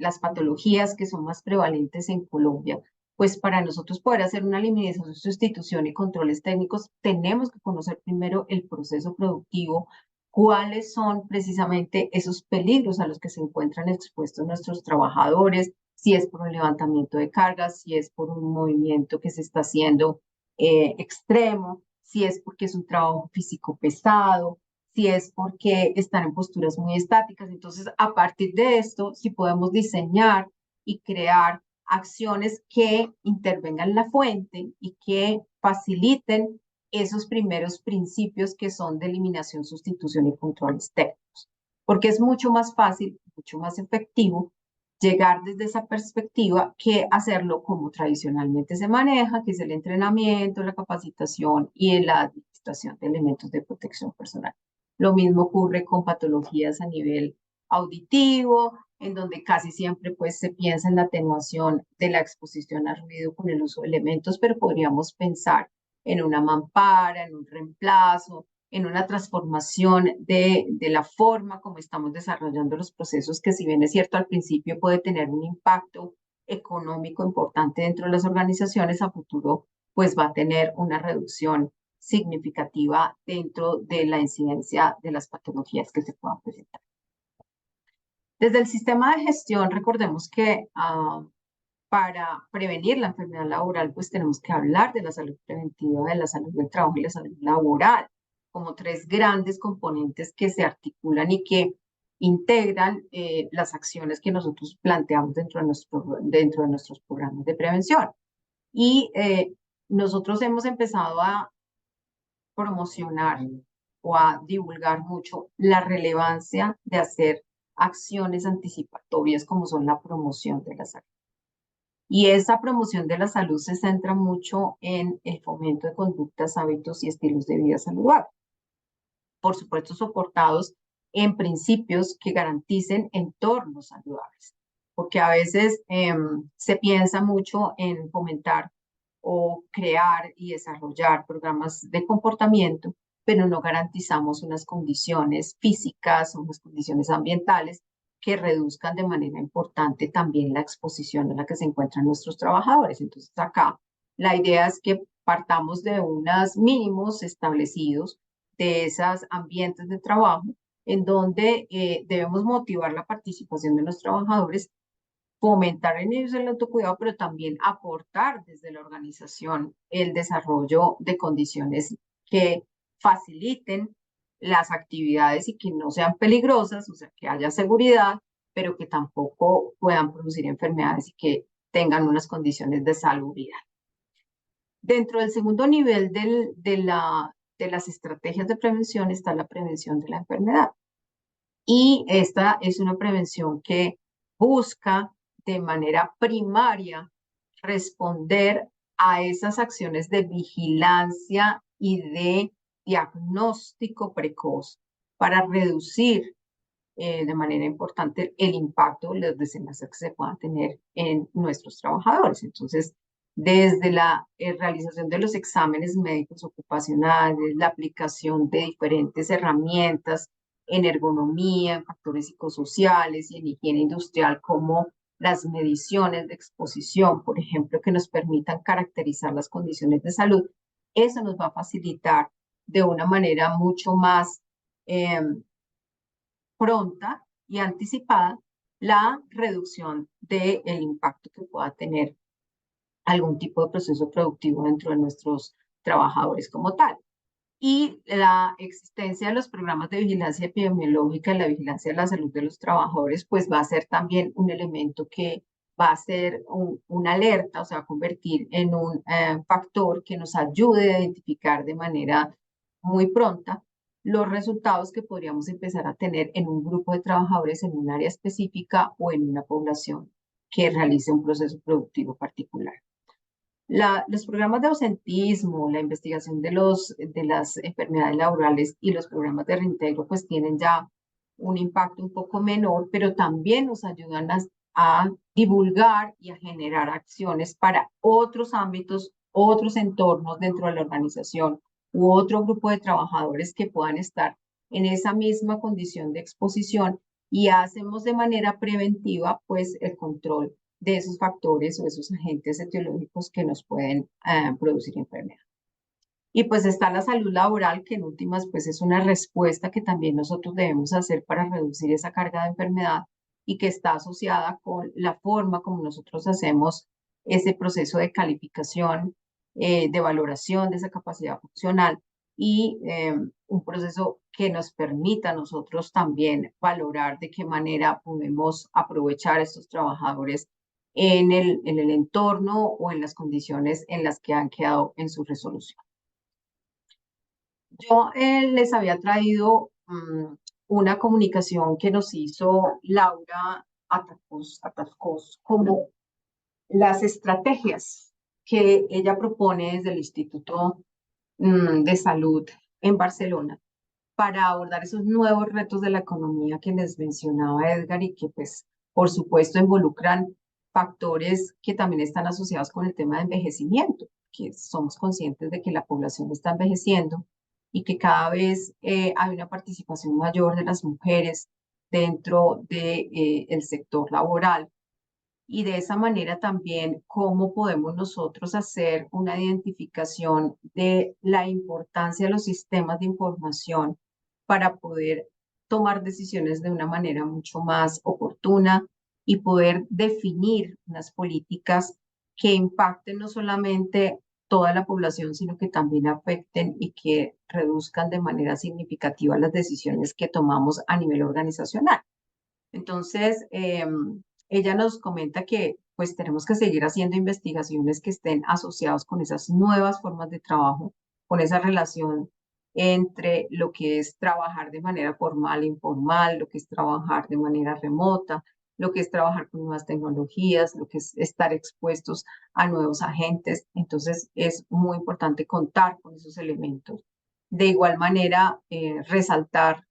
las patologías que son más prevalentes en Colombia, pues para nosotros poder hacer una eliminación, sustitución y controles técnicos, tenemos que conocer primero el proceso productivo, cuáles son precisamente esos peligros a los que se encuentran expuestos nuestros trabajadores, si es por un levantamiento de cargas, si es por un movimiento que se está haciendo extremo, si es porque es un trabajo físico pesado, si es porque están en posturas muy estáticas. Entonces, a partir de esto, si podemos diseñar y crear acciones que intervengan en la fuente y que faciliten esos primeros principios que son de eliminación, sustitución y controles técnicos. Porque es mucho más fácil, mucho más efectivo llegar desde esa perspectiva que hacerlo como tradicionalmente se maneja, que es el entrenamiento, la capacitación y la administración de elementos de protección personal. Lo mismo ocurre con patologías a nivel auditivo, en donde casi siempre pues, se piensa en la atenuación de la exposición al ruido con el uso de elementos, pero podríamos pensar en una mampara, en un reemplazo, en una transformación de la forma como estamos desarrollando los procesos, que si bien es cierto al principio puede tener un impacto económico importante dentro de las organizaciones, a futuro pues va a tener una reducción significativa dentro de la incidencia de las patologías que se puedan presentar. Desde el sistema de gestión, recordemos que para prevenir la enfermedad laboral, pues tenemos que hablar de la salud preventiva, de la salud del trabajo y la salud laboral, como 3 grandes componentes que se articulan y que integran las acciones que nosotros planteamos dentro de nuestros programas de prevención. Y nosotros hemos empezado a promocionar o a divulgar mucho la relevancia de hacer acciones anticipatorias como son la promoción de la salud. Y esa promoción de la salud se centra mucho en el fomento de conductas, hábitos y estilos de vida saludables. Por supuesto, soportados en principios que garanticen entornos saludables, porque a veces se piensa mucho en fomentar o crear y desarrollar programas de comportamiento, pero no garantizamos unas condiciones físicas, unas condiciones ambientales que reduzcan de manera importante también la exposición en la que se encuentran nuestros trabajadores. Entonces acá la idea es que partamos de unos mínimos establecidos de esos ambientes de trabajo en donde debemos motivar la participación de los trabajadores, fomentar en ellos el autocuidado, pero también aportar desde la organización el desarrollo de condiciones que faciliten las actividades y que no sean peligrosas, o sea, que haya seguridad, pero que tampoco puedan producir enfermedades y que tengan unas condiciones de salubridad. Dentro del segundo nivel de las estrategias de prevención está la prevención de la enfermedad. Y esta es una prevención que busca de manera primaria responder a esas acciones de vigilancia y de diagnóstico precoz para reducir de manera importante el impacto, los desenlaces que se puedan tener en nuestros trabajadores. Entonces, desde la realización de los exámenes médicos ocupacionales, la aplicación de diferentes herramientas en ergonomía, en factores psicosociales y en higiene industrial, como las mediciones de exposición, por ejemplo, que nos permitan caracterizar las condiciones de salud, eso nos va a facilitar de una manera mucho más pronta y anticipada la reducción del impacto que pueda tener algún tipo de proceso productivo dentro de nuestros trabajadores como tal. Y la existencia de los programas de vigilancia epidemiológica y la vigilancia de la salud de los trabajadores, pues va a ser también un elemento que va a ser una alerta, o sea, va a convertir en un factor que nos ayude a identificar de manera muy pronta los resultados que podríamos empezar a tener en un grupo de trabajadores en un área específica o en una población que realice un proceso productivo particular. Los programas de ausentismo, la investigación de las enfermedades laborales y los programas de reintegro pues tienen ya un impacto un poco menor, pero también nos ayudan a divulgar y a generar acciones para otros ámbitos, otros entornos dentro de la organización u otro grupo de trabajadores que puedan estar en esa misma condición de exposición, y hacemos de manera preventiva pues el control de esos factores o esos agentes etiológicos que nos pueden producir enfermedad. Y pues está la salud laboral, que en últimas pues es una respuesta que también nosotros debemos hacer para reducir esa carga de enfermedad y que está asociada con la forma como nosotros hacemos ese proceso de calificación, de valoración de esa capacidad funcional y un proceso que nos permita a nosotros también valorar de qué manera podemos aprovechar a estos trabajadores en el entorno o en las condiciones en las que han quedado en su resolución. Yo les había traído una comunicación que nos hizo Laura Atascos, como las estrategias que ella propone desde el Instituto de Salud en Barcelona para abordar esos nuevos retos de la economía que les mencionaba Edgar y que pues por supuesto involucran factores que también están asociados con el tema de envejecimiento, que somos conscientes de que la población está envejeciendo y que cada vez hay una participación mayor de las mujeres dentro del sector laboral. Y de esa manera también cómo podemos nosotros hacer una identificación de la importancia de los sistemas de información para poder tomar decisiones de una manera mucho más oportuna y poder definir unas políticas que impacten no solamente toda la población, sino que también afecten y que reduzcan de manera significativa las decisiones que tomamos a nivel organizacional. Entonces, ella nos comenta que pues tenemos que seguir haciendo investigaciones que estén asociadas con esas nuevas formas de trabajo, con esa relación entre lo que es trabajar de manera formal e informal, lo que es trabajar de manera remota, lo que es trabajar con nuevas tecnologías, lo que es estar expuestos a nuevos agentes. Entonces, es muy importante contar con esos elementos. De igual manera, resaltar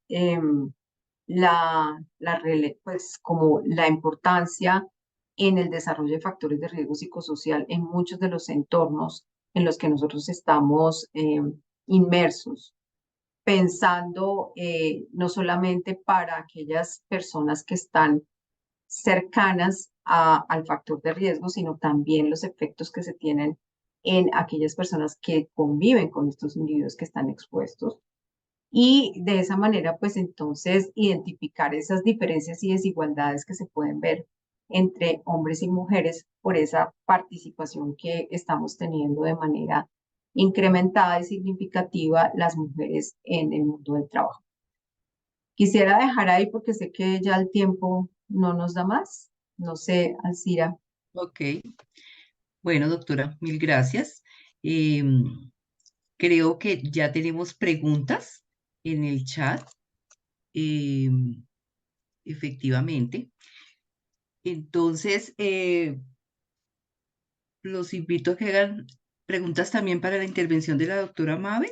pues como la importancia en el desarrollo de factores de riesgo psicosocial en muchos de los entornos en los que nosotros estamos inmersos, pensando no solamente para aquellas personas que están cercanas al factor de riesgo, sino también los efectos que se tienen en aquellas personas que conviven con estos individuos que están expuestos. Y de esa manera, pues entonces identificar esas diferencias y desigualdades que se pueden ver entre hombres y mujeres por esa participación que estamos teniendo de manera incrementada y significativa las mujeres en el mundo del trabajo. Quisiera dejar ahí porque sé que ya el tiempo no nos da más. No sé, Alcira. Ok. Bueno, doctora, mil gracias. Em, Creo que ya tenemos preguntas en el chat, em, efectivamente. Entonces, los invito a que hagan preguntas también para la intervención de la doctora Mabel,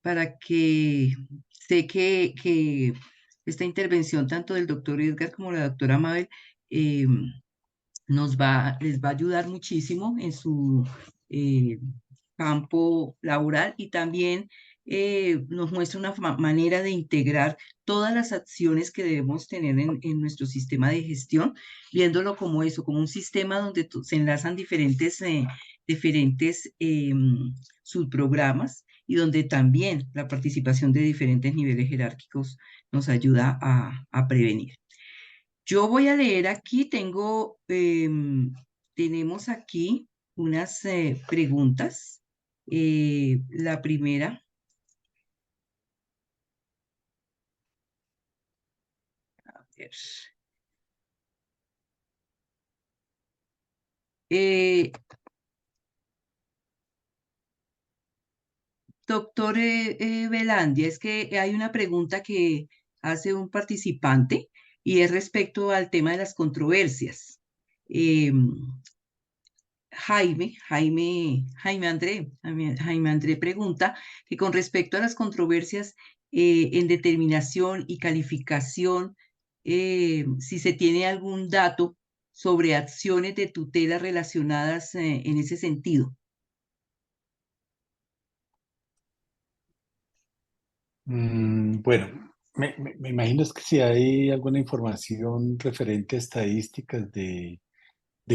para que sé que esta intervención, tanto del doctor Edgar como la doctora Mabel, les va a ayudar muchísimo en su eh, campo laboral y también nos muestra una manera de integrar todas las acciones que debemos tener en nuestro sistema de gestión, viéndolo como eso, como un sistema donde se enlazan diferentes subprogramas y donde también la participación de diferentes niveles jerárquicos nos ayuda a prevenir. Yo voy a leer aquí, tenemos aquí unas preguntas. La primera, a ver. Doctor Velandia, es que hay una pregunta que hace un participante y es respecto al tema de las controversias. Em, Jaime André pregunta que con respecto a las controversias en determinación y calificación, si se tiene algún dato sobre acciones de tutela relacionadas en ese sentido. Bueno, me imagino es que si hay alguna información referente a estadísticas de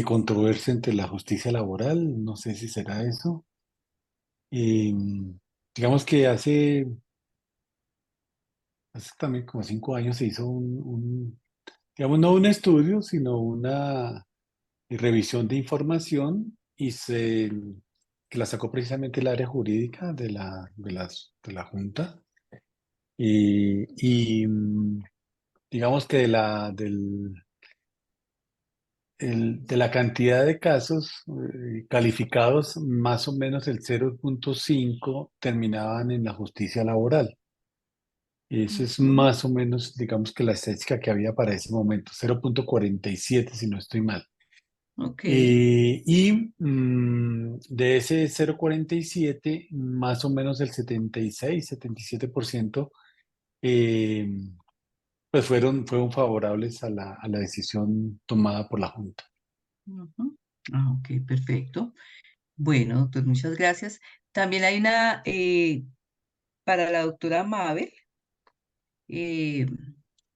controversia entre la justicia laboral, no sé si será eso. Eh, digamos que hace también como 5 años se hizo digamos, no un estudio, sino una revisión de información que la sacó precisamente el área jurídica de la Junta. Y digamos que de la cantidad de casos calificados, más o menos el 0,5 terminaban en la justicia laboral. Eso es más o menos, digamos que la estadística que había para ese momento, 0,47 si no estoy mal. Ok, De ese 0,47, más o menos el 76-77% eh, pues fueron favorables a la decisión tomada por la Junta. ujú. Ok, perfecto. Bueno, doctor, muchas gracias. También hay una para la doctora Mabel, eh,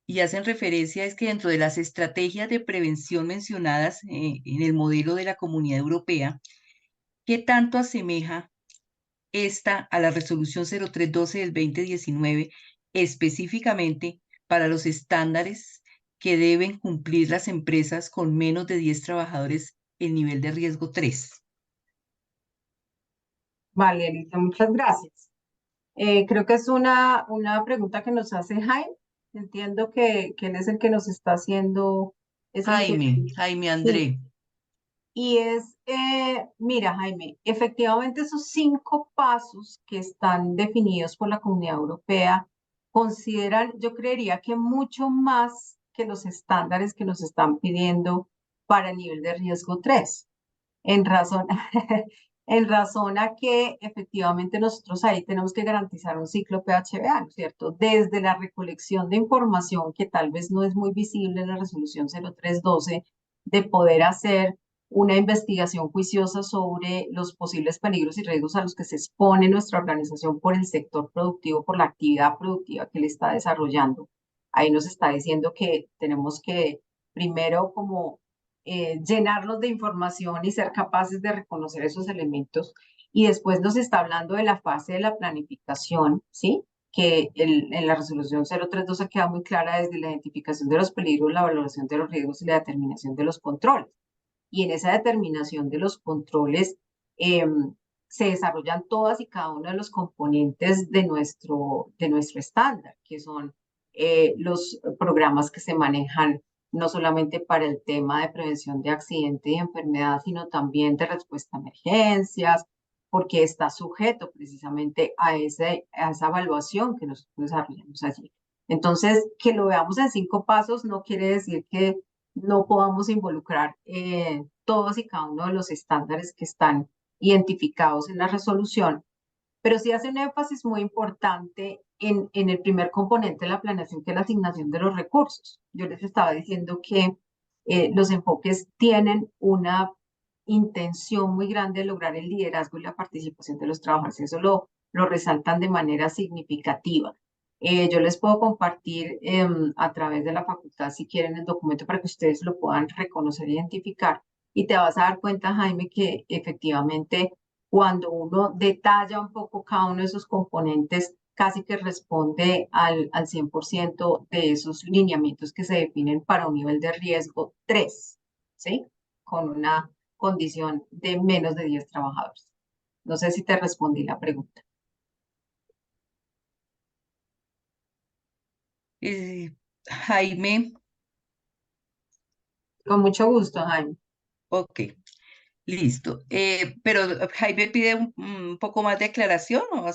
y hacen referencia es que dentro de las estrategias de prevención mencionadas en el modelo de la Comunidad Europea, ¿qué tanto asemeja esta a la resolución 0312 del 2019 específicamente para los estándares que deben cumplir las empresas con menos de 10 trabajadores en nivel de riesgo 3? Vale, Elisa, muchas gracias. Creo que es una pregunta que nos hace Jaime. Entiendo que él es el que nos está haciendo esa sugerencia. Jaime Sí, André. y mira, Jaime, efectivamente esos 5 pasos que están definidos por la Comunidad Europea consideran, yo creería que mucho más que los estándares que nos están pidiendo para el nivel de riesgo 3. En razón, en razón a que efectivamente nosotros ahí tenemos que garantizar un ciclo PHBA, ¿no es cierto? Desde la recolección de información que tal vez no es muy visible en la resolución 0312, de poder hacer una investigación juiciosa sobre los posibles peligros y riesgos a los que se expone nuestra organización por el sector productivo, por la actividad productiva que le está desarrollando. Ahí nos está diciendo que tenemos que primero como llenarlos de información y ser capaces de reconocer esos elementos. Y después nos está hablando de la fase de la planificación, ¿sí? Que en la resolución 032 queda muy clara desde la identificación de los peligros, la valoración de los riesgos y la determinación de los controles. Y en esa determinación de los controles eh, se desarrollan todas y cada uno de los componentes de nuestro estándar, que son los programas que se manejan no solamente para el tema de prevención de accidente y enfermedad, sino también de respuesta a emergencias, porque está sujeto precisamente a esa evaluación que nosotros desarrollamos allí. Entonces, que lo veamos en 5 pasos no quiere decir que no podamos involucrar todos y cada uno de los estándares que están identificados en la resolución, pero sí hace un énfasis muy importante en el primer componente de la planeación, que es la asignación de los recursos. Yo les estaba diciendo que los enfoques tienen una intención muy grande de lograr el liderazgo y la participación de los trabajadores. Eso lo resaltan de manera significativa. Yo les puedo compartir a través de la facultad, si quieren, el documento para que ustedes lo puedan reconocer e identificar. Y te vas a dar cuenta, Jaime, que efectivamente cuando uno detalla un poco cada uno de esos componentes, casi que responde al 100% de esos lineamientos que se definen para un nivel de riesgo 3, ¿sí? Con una condición de menos de 10 trabajadores. No sé si te respondí la pregunta. Jaime, Con mucho gusto, Jaime. ok, listo. Pero Jaime pide un poco más de aclaración o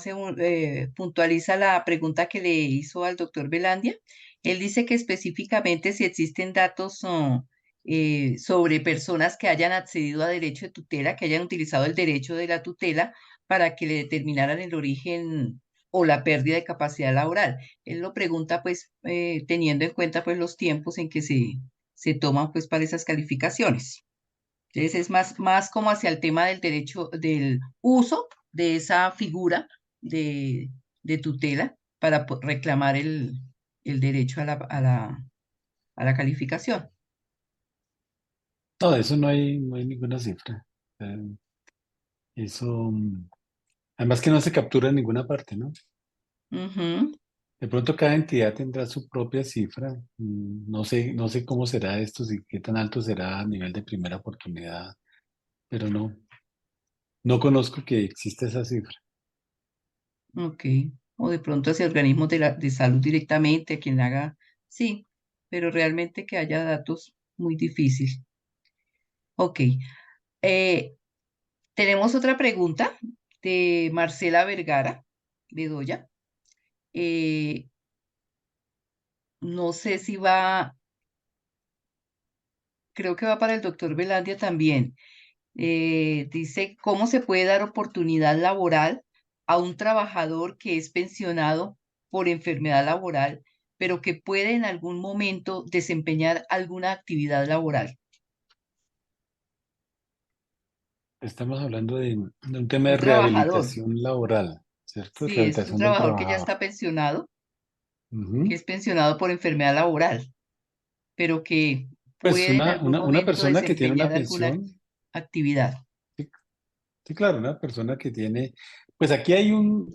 puntualiza la pregunta que le hizo al doctor Velandia. Él dice que específicamente si existen datos sobre personas que hayan accedido a derecho de tutela, que hayan utilizado el derecho de la tutela para que le determinaran el origen o la pérdida de capacidad laboral. Él lo pregunta pues teniendo en cuenta pues los tiempos en que se toman pues para esas calificaciones. Entonces es más como hacia el tema del derecho, del uso de esa figura de tutela para reclamar el derecho a la calificación. No, de eso no hay ninguna cifra. Eso, además que no se captura en ninguna parte, ¿no? Ujú. De pronto cada entidad tendrá su propia cifra. No sé cómo será esto, si qué tan alto será a nivel de primera oportunidad, pero no conozco que exista esa cifra. Ok. O de pronto hacia organismos de salud directamente, a quien haga, sí, pero realmente que haya datos muy difícil. Ok. Eh, Tenemos otra pregunta de Marcela Vergara, Bedoya. Eh, no sé si va, creo que va para el doctor Velandia también. Dice, ¿cómo se puede dar oportunidad laboral a un trabajador que es pensionado por enfermedad laboral, pero que puede en algún momento desempeñar alguna actividad laboral? Estamos hablando de un tema de Un trabajador, rehabilitación laboral, ¿cierto? sí, es un Rehabilitación del trabajador que ya trabajador. está pensionado, que Ujú. es pensionado por enfermedad laboral, pero que Pues puede en algún una momento persona que tiene una desempeñar alguna pensión, actividad. sí, sí, claro, una persona que tiene, pues aquí hay un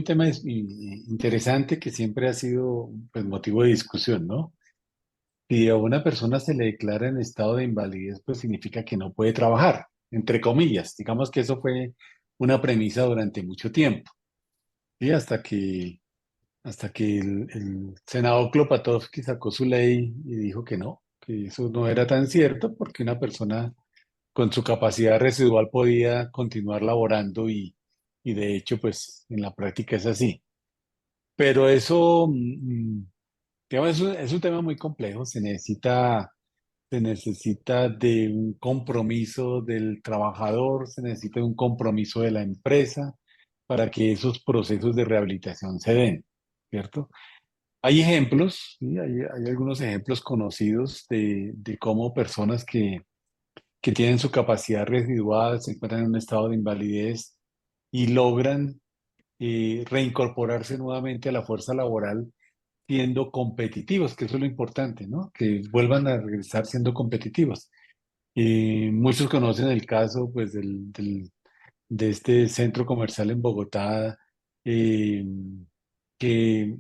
tema interesante que siempre ha sido pues, motivo de discusión, ¿no? Si a una persona se le declara en estado de invalidez, pues significa que no puede trabajar, entre comillas. Digamos que eso fue una premisa durante mucho tiempo, ¿sí? Hasta que el senador Klopatovsky sacó su ley y dijo que eso no era tan cierto porque una persona con su capacidad residual podía continuar laborando y de hecho, pues en la práctica es así. Pero eso, digamos, es un tema muy complejo, se necesita se necesita de un compromiso del trabajador, se necesita de un compromiso de la empresa para que esos procesos de rehabilitación se den, ¿cierto? Hay ejemplos, ¿sí? Hay algunos ejemplos conocidos de cómo personas que tienen su capacidad residual, se encuentran en un estado de invalidez y logran reincorporarse nuevamente a la fuerza laboral siendo competitivos, que eso es lo importante, ¿no? Que vuelvan a regresar siendo competitivos. Muchos conocen el caso, pues, de este centro comercial en Bogotá, eh, que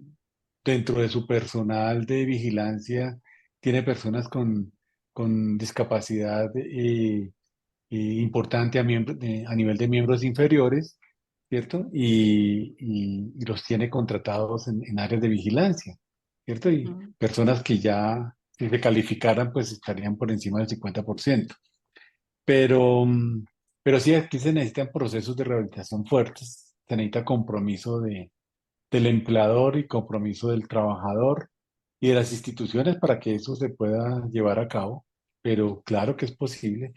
dentro de su personal de vigilancia tiene personas con discapacidad importante a nivel de miembros inferiores, ¿cierto? Y los tiene contratados en áreas de vigilancia, ¿cierto? Y Mm. personas que ya, si se calificaran, pues estarían por encima del 50%. Pero, pero sí, aquí se necesitan procesos de rehabilitación fuertes, se necesita compromiso del empleador y compromiso del trabajador y de las instituciones para que eso se pueda llevar a cabo. Pero claro que es posible,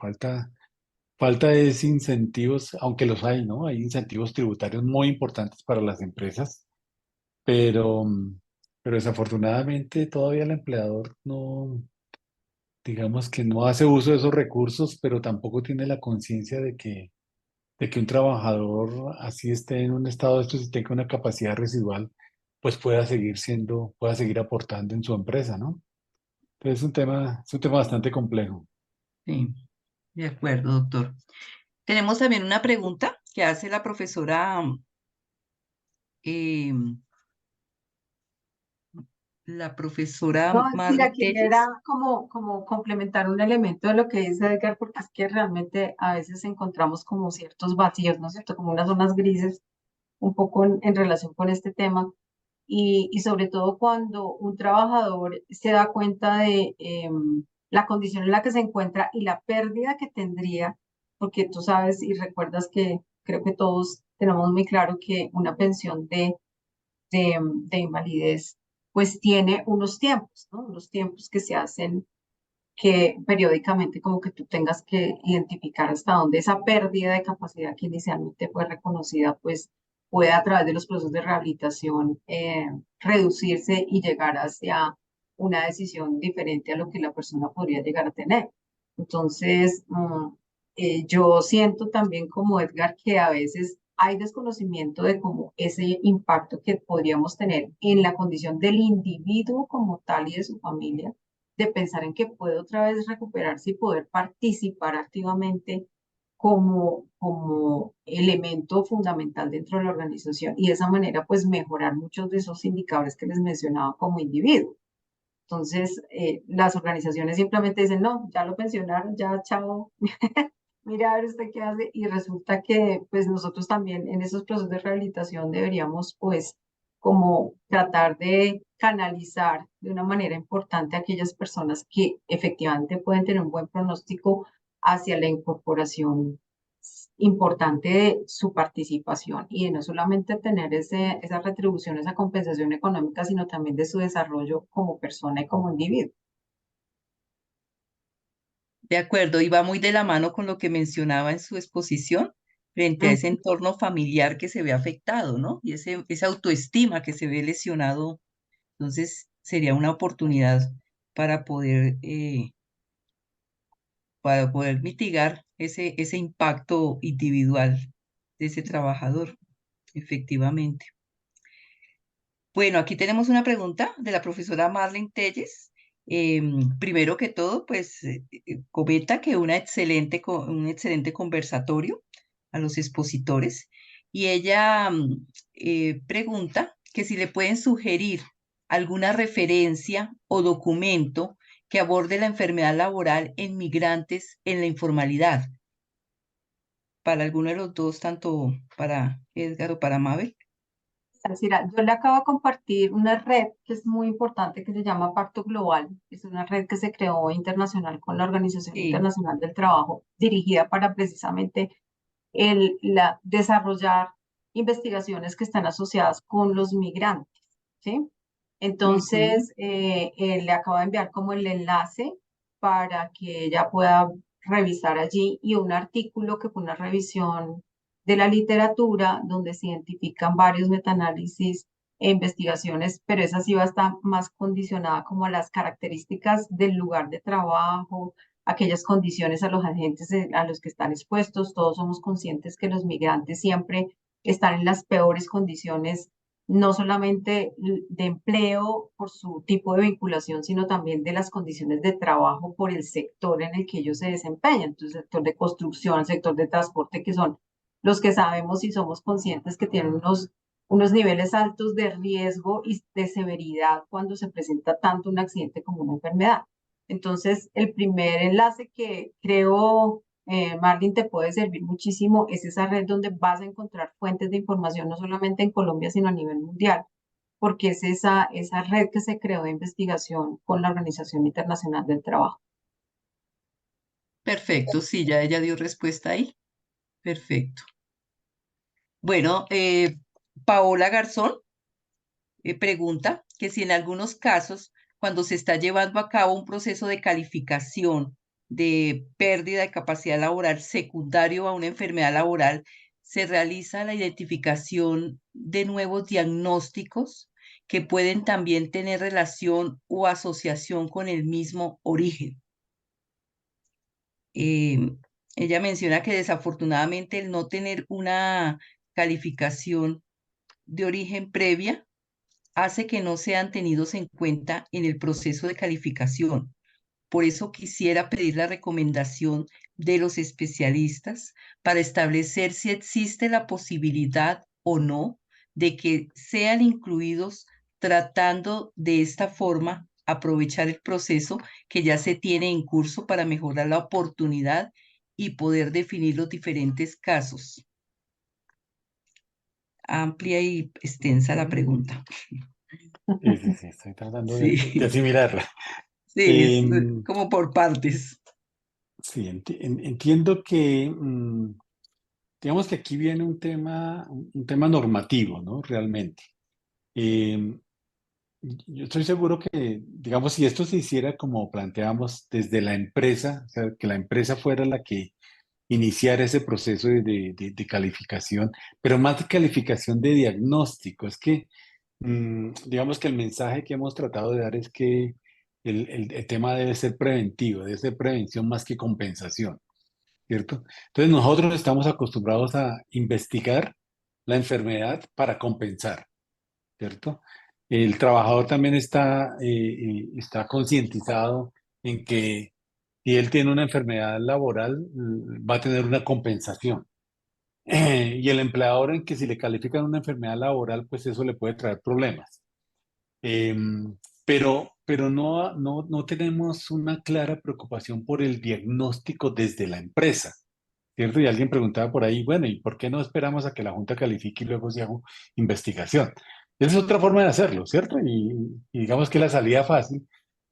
falta es incentivos, aunque los hay, ¿no? Hay incentivos tributarios muy importantes para las empresas, pero, pero desafortunadamente todavía el empleador no, digamos que no hace uso de esos recursos, pero tampoco tiene la conciencia de que un trabajador así esté en un estado de estos y tenga una capacidad residual, pues pueda seguir aportando en su empresa, ¿no? Entonces es un tema bastante complejo. Sí, de acuerdo, doctor. Tenemos también una pregunta que hace eh, la profesora No, Marley mira, quisiera Telles. como complementar un elemento de lo que dice Edgar, porque es que realmente a veces encontramos como ciertos vacíos, ¿no es cierto? Como unas zonas grises un poco en relación con este tema. Y sobre todo cuando un trabajador se da cuenta de la condición en la que se encuentra y la pérdida que tendría, porque tú sabes y recuerdas que creo que todos tenemos muy claro que una pensión de invalidez pues tiene unos tiempos, ¿no? Unos tiempos que se hacen que periódicamente como que tú tengas que identificar hasta dónde esa pérdida de capacidad que inicialmente fue reconocida, pues puede a través de los procesos de rehabilitación reducirse y llegar hacia una decisión diferente a lo que la persona podría llegar a tener. Entonces, yo siento también como Edgar que a veces hay desconocimiento de cómo ese impacto que podríamos tener en la condición del individuo como tal y de su familia de pensar en que puede otra vez recuperarse y poder participar activamente como elemento fundamental dentro de la organización y de esa manera pues mejorar muchos de esos indicadores que les mencionaba como individuo. Entonces, las organizaciones simplemente dicen, no, ya lo pensionaron, ya, chao, mira a ver usted qué hace. Y resulta que pues nosotros también en esos procesos de rehabilitación deberíamos pues como tratar de canalizar de una manera importante a aquellas personas que efectivamente pueden tener un buen pronóstico hacia la incorporación importante de su participación y de no solamente tener esa retribución, esa compensación económica, sino también de su desarrollo como persona y como individuo. De acuerdo, y va muy de la mano con lo que mencionaba en su exposición frente a ese Ujú. entorno familiar que se ve afectado, ¿no? Y esa autoestima que se ve lesionado. Entonces, sería una oportunidad para poder, eh, para poder mitigar ese impacto individual de ese trabajador, efectivamente. Bueno, aquí tenemos una pregunta de la profesora Marlene Telles. Primero que todo, pues comenta que un excelente conversatorio a los expositores y ella pregunta que si le pueden sugerir alguna referencia o documento que aborde la enfermedad laboral en migrantes en la informalidad, para alguno de los dos, tanto para Edgar o para Mabel. Mira, yo le acabo de compartir una red que es muy importante que se llama Pacto Global. Es una red que se creó internacional con la Organización Sí, Internacional del Trabajo, dirigida para precisamente desarrollar investigaciones que están asociadas con los migrantes, ¿sí? ujú, Entonces, le acabo de enviar como el enlace para que ella pueda revisar allí y un artículo que fue una revisión de la literatura donde se identifican varios metaanálisis e investigaciones, pero esa sí va a estar más condicionada como a las características del lugar de trabajo, aquellas condiciones a los agentes a los que están expuestos. Todos somos conscientes que los migrantes siempre están en las peores condiciones, no solamente de empleo por su tipo de vinculación, sino también de las condiciones de trabajo por el sector en el que ellos se desempeñan. Entonces, el sector de construcción, el sector de transporte, que son los que sabemos y somos conscientes que tienen unos niveles altos de riesgo y de severidad cuando se presenta tanto un accidente como una enfermedad. Entonces, el primer enlace que creo, Marlin, te puede servir muchísimo es esa red donde vas a encontrar fuentes de información, no solamente en Colombia, sino a nivel mundial, porque es esa red que se creó de investigación con la Organización Internacional del Trabajo. Perfecto, sí, ya ella dio respuesta ahí. Perfecto. Bueno, Paola Garzón pregunta que si en algunos casos, cuando se está llevando a cabo un proceso de calificación de pérdida de capacidad laboral secundario a una enfermedad laboral, se realiza la identificación de nuevos diagnósticos que pueden también tener relación o asociación con el mismo origen. Ella menciona que desafortunadamente el no tener una calificación de origen previa hace que no sean tenidos en cuenta en el proceso de calificación. Por eso quisiera pedir la recomendación de los especialistas para establecer si existe la posibilidad o no de que sean incluidos, tratando de esta forma aprovechar el proceso que ya se tiene en curso para mejorar la oportunidad y poder definir los diferentes casos. Amplia y extensa la pregunta. Sí, estoy tratando de Sí, asimilarla. sí, es como por partes. Sí, entiendo que, digamos que aquí viene un tema normativo, ¿no? Realmente. Eh, yo estoy seguro que, digamos, si esto se hiciera como planteamos desde la empresa, o sea, que la empresa fuera la que iniciara ese proceso de calificación, pero más de calificación de diagnóstico, es que digamos que el mensaje que hemos tratado de dar es que el tema debe ser preventivo, debe ser prevención más que compensación, ¿cierto? Entonces nosotros estamos acostumbrados a investigar la enfermedad para compensar, ¿cierto? El trabajador también está concientizado en que si él tiene una enfermedad laboral, va a tener una compensación. Y el empleador en que si le califican una enfermedad laboral, pues eso le puede traer problemas. Pero no tenemos una clara preocupación por el diagnóstico desde la empresa, ¿cierto? Y alguien preguntaba por ahí, bueno, ¿y por qué no esperamos a que la Junta califique y luego se haga investigación? Esa es otra forma de hacerlo, ¿cierto? Y digamos que la salida fácil,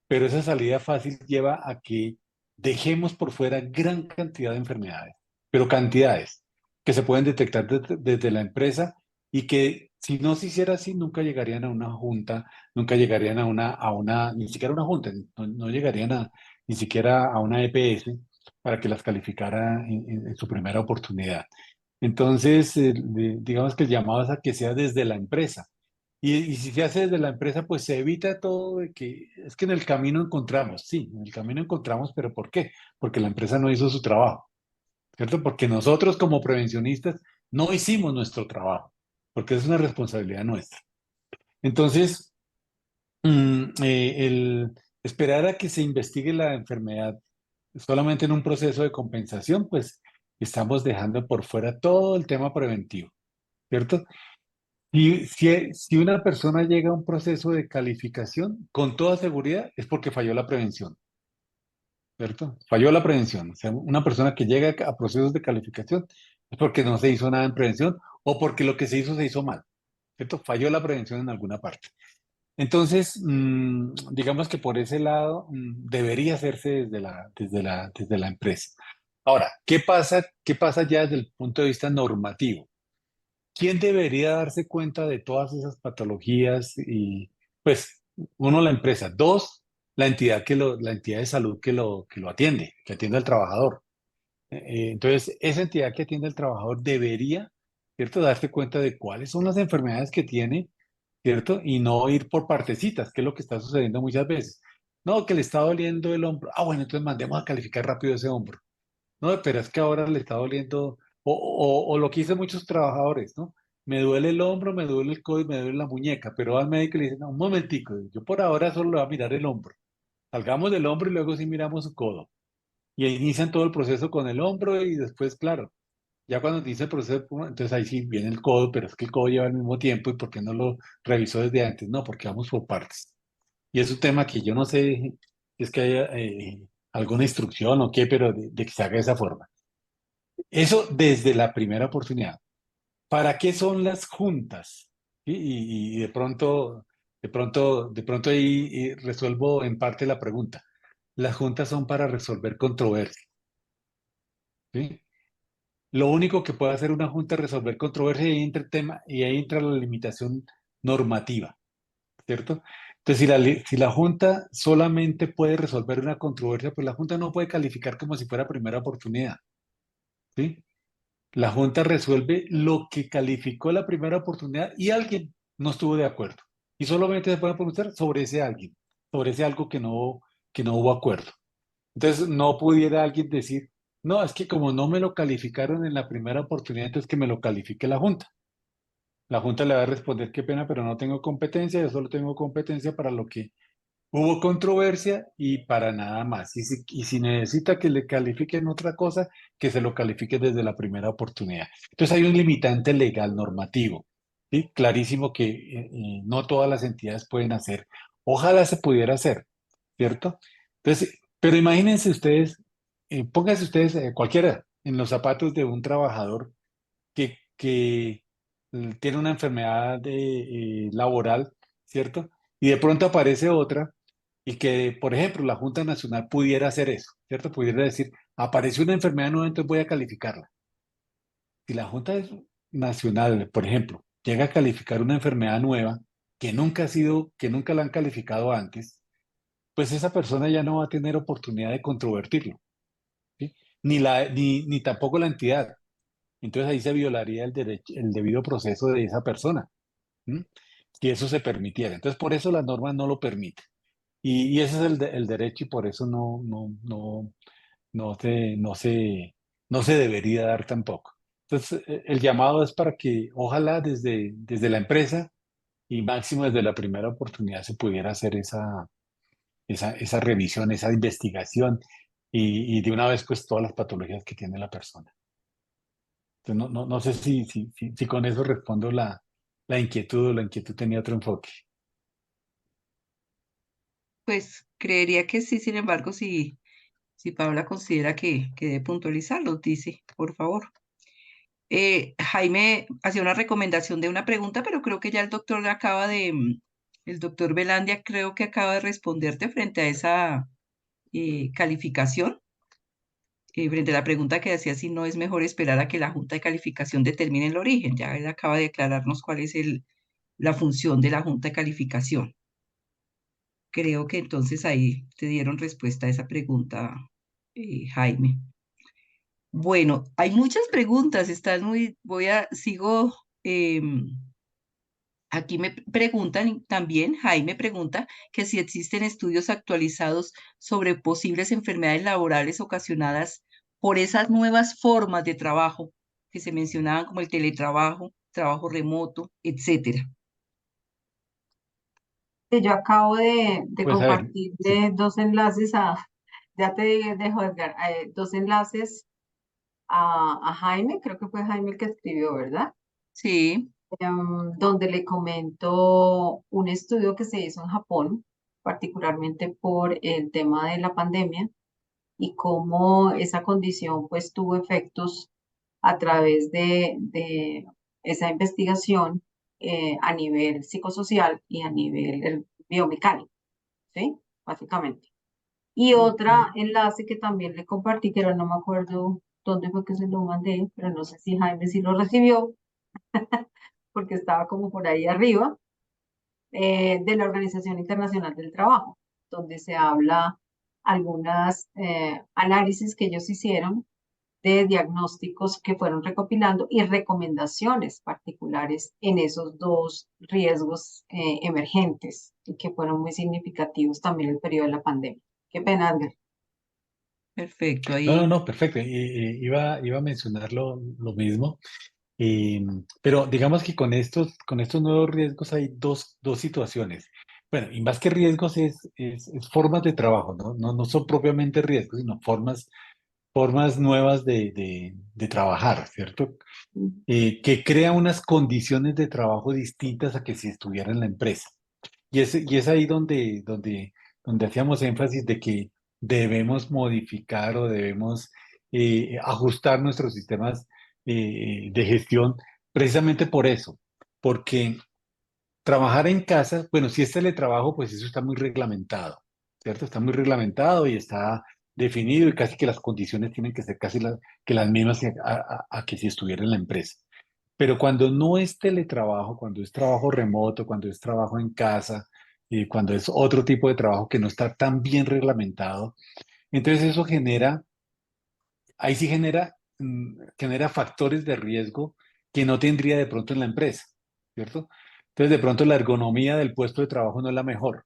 pero esa salida fácil lleva a que dejemos por fuera gran cantidad de enfermedades, pero cantidades que se pueden detectar desde la empresa y que si no se hiciera así, nunca llegarían a una junta, nunca llegarían ni siquiera a una junta, no llegarían ni siquiera a una EPS para que las calificara en su primera oportunidad. Entonces, digamos que el llamado es a que sea desde la empresa. Y si se hace desde la empresa, pues se evita todo de que es que en el camino encontramos, sí, en el camino encontramos, pero ¿por qué? Porque la empresa no hizo su trabajo, ¿cierto? Porque nosotros como prevencionistas no hicimos nuestro trabajo, porque es una responsabilidad nuestra. Entonces, el esperar a que se investigue la enfermedad solamente en un proceso de compensación, pues estamos dejando por fuera todo el tema preventivo, ¿cierto? Y si una persona llega a un proceso de calificación, con toda seguridad es porque falló la prevención, ¿cierto? Falló la prevención. O sea, una persona que llega a procesos de calificación es porque no se hizo nada en prevención o porque lo que se hizo mal, ¿cierto? Falló la prevención en alguna parte. Entonces, digamos que por ese lado debería hacerse desde la empresa. Ahora, qué pasa ya desde el punto de vista normativo? ¿Quién debería darse cuenta de todas esas patologías? Y pues, uno, la empresa. Dos, la entidad la entidad de salud que lo atiende, que atiende al trabajador. Entonces, esa entidad que atiende al trabajador debería, ¿cierto?, darse cuenta de cuáles son las enfermedades que tiene, ¿cierto? Y no ir por partecitas, que es lo que está sucediendo muchas veces. No, que le está doliendo el hombro. Ah, bueno, entonces mandemos a calificar rápido ese hombro. No, pero es que ahora le está doliendo, o lo que dicen muchos trabajadores, ¿no? Me duele el hombro, me duele el codo y me duele la muñeca, pero al médico le dicen, no, un momentico, yo por ahora solo le voy a mirar el hombro. Salgamos del hombro y luego sí miramos su codo. Y ahí inician todo el proceso con el hombro y después, claro, ya cuando dice el proceso, entonces ahí sí viene el codo, pero es que el codo lleva el mismo tiempo y ¿por qué no lo revisó desde antes? No, porque vamos por partes. Y es un tema que yo no sé si es que haya alguna instrucción o qué, pero de que se haga de esa forma. Eso desde la primera oportunidad. ¿Para qué son las juntas? ¿Sí? Y de pronto ahí resuelvo en parte la pregunta. Las juntas son para resolver controversias. ¿Sí? Lo único que puede hacer una junta es resolver controversias y ahí entra el tema y ahí entra la limitación normativa, ¿cierto? Entonces, si la junta solamente puede resolver una controversia, pues la junta no puede calificar como si fuera primera oportunidad, ¿sí? La Junta resuelve lo que calificó la primera oportunidad y alguien no estuvo de acuerdo. Y solamente se puede pronunciar sobre ese alguien, sobre ese algo que no hubo acuerdo. Entonces, no pudiera alguien decir, no, es que como no me lo calificaron en la primera oportunidad, entonces que me lo califique la Junta. La Junta le va a responder, qué pena, pero no tengo competencia, yo solo tengo competencia para lo que hubo controversia y para nada más. Y si necesita que le califiquen otra cosa, que se lo califique desde la primera oportunidad. Entonces hay un limitante legal normativo, ¿sí? Clarísimo que no todas las entidades pueden hacer. Ojalá se pudiera hacer, ¿cierto? Entonces, pero imagínense ustedes, pónganse ustedes cualquiera en los zapatos de un trabajador que tiene una enfermedad laboral, ¿cierto? Y de pronto aparece otra y que, por ejemplo, la Junta Nacional pudiera hacer eso, ¿cierto? Pudiera decir, apareció una enfermedad nueva, entonces voy a calificarla. Si la Nacional, por ejemplo, llega a calificar una enfermedad nueva que nunca la han calificado antes, pues esa persona ya no va a tener oportunidad de controvertirlo, ¿sí? Ni tampoco la entidad. Entonces ahí se violaría el debido proceso de esa persona. ¿M? Si eso se permitiera. Entonces, por eso la norma no lo permite. Y ese es el derecho y por eso no se debería dar tampoco. Entonces, el llamado es para que ojalá desde la empresa y máximo desde la primera oportunidad se pudiera hacer esa revisión, esa investigación y de una vez pues todas las patologías que tiene la persona. Entonces, no sé si con eso respondo la inquietud o la inquietud tenía otro enfoque. Pues creería que sí, sin embargo, si Paula considera que debe puntualizarlo, dice, por favor. Jaime hacía una recomendación de una pregunta, pero creo que ya el doctor Velandia creo que acaba de responderte frente a esa calificación, frente a la pregunta que hacía si no es mejor esperar a que la Junta de Calificación determine el origen. Ya él acaba de aclararnos cuál es la función de la Junta de Calificación. Creo que entonces ahí te dieron respuesta a esa pregunta, Jaime. Bueno, hay muchas preguntas, sigo, aquí me preguntan también, Jaime pregunta que si existen estudios actualizados sobre posibles enfermedades laborales ocasionadas por esas nuevas formas de trabajo que se mencionaban como el teletrabajo, trabajo remoto, etcétera. Yo acabo de Pues a ver, sí, compartirle dos enlaces ya te dejo, Edgar, dos enlaces a Jaime, creo que fue Jaime el que escribió, ¿verdad? Sí, Donde le comento un estudio que se hizo en Japón, particularmente por el tema de la pandemia y cómo esa condición pues tuvo efectos a través de esa investigación a nivel psicosocial y a nivel biomecánico, ¿sí? Básicamente. Y ok. otra enlace que también le compartí, que ahora no me acuerdo dónde fue que se lo mandé, pero no sé si Jaime sí lo recibió, porque estaba como por ahí arriba, de la Organización Internacional del Trabajo. donde se habla algunas análisis que ellos hicieron de diagnósticos que fueron recopilando y recomendaciones particulares en esos dos riesgos emergentes y que fueron muy significativos también en el periodo de la pandemia. Qué pena, Edgar. Perfecto, No, ahí. perfecto. Iba a mencionar lo mismo. Pero digamos que con estos nuevos riesgos hay dos situaciones. Bueno, y más que riesgos es formas de trabajo, ¿no? No son propiamente riesgos, sino formas nuevas de trabajar, ¿cierto? Que crea unas condiciones de trabajo distintas a que si estuviera en la empresa. Y es ahí donde hacíamos énfasis de que debemos modificar o debemos ajustar nuestros sistemas de gestión precisamente por eso, porque trabajar en casa, bueno, si es teletrabajo, pues eso está muy reglamentado, ¿cierto? Está muy reglamentado y está definido y casi que las condiciones tienen que ser casi que las mismas a que si estuviera en la empresa. Pero cuando no es teletrabajo, cuando es trabajo remoto, cuando es trabajo en casa, y cuando es otro tipo de trabajo que no está tan bien reglamentado, entonces eso ahí sí genera factores de riesgo que no tendría de pronto en la empresa, ¿cierto? Entonces de pronto la ergonomía del puesto de trabajo no es la mejor.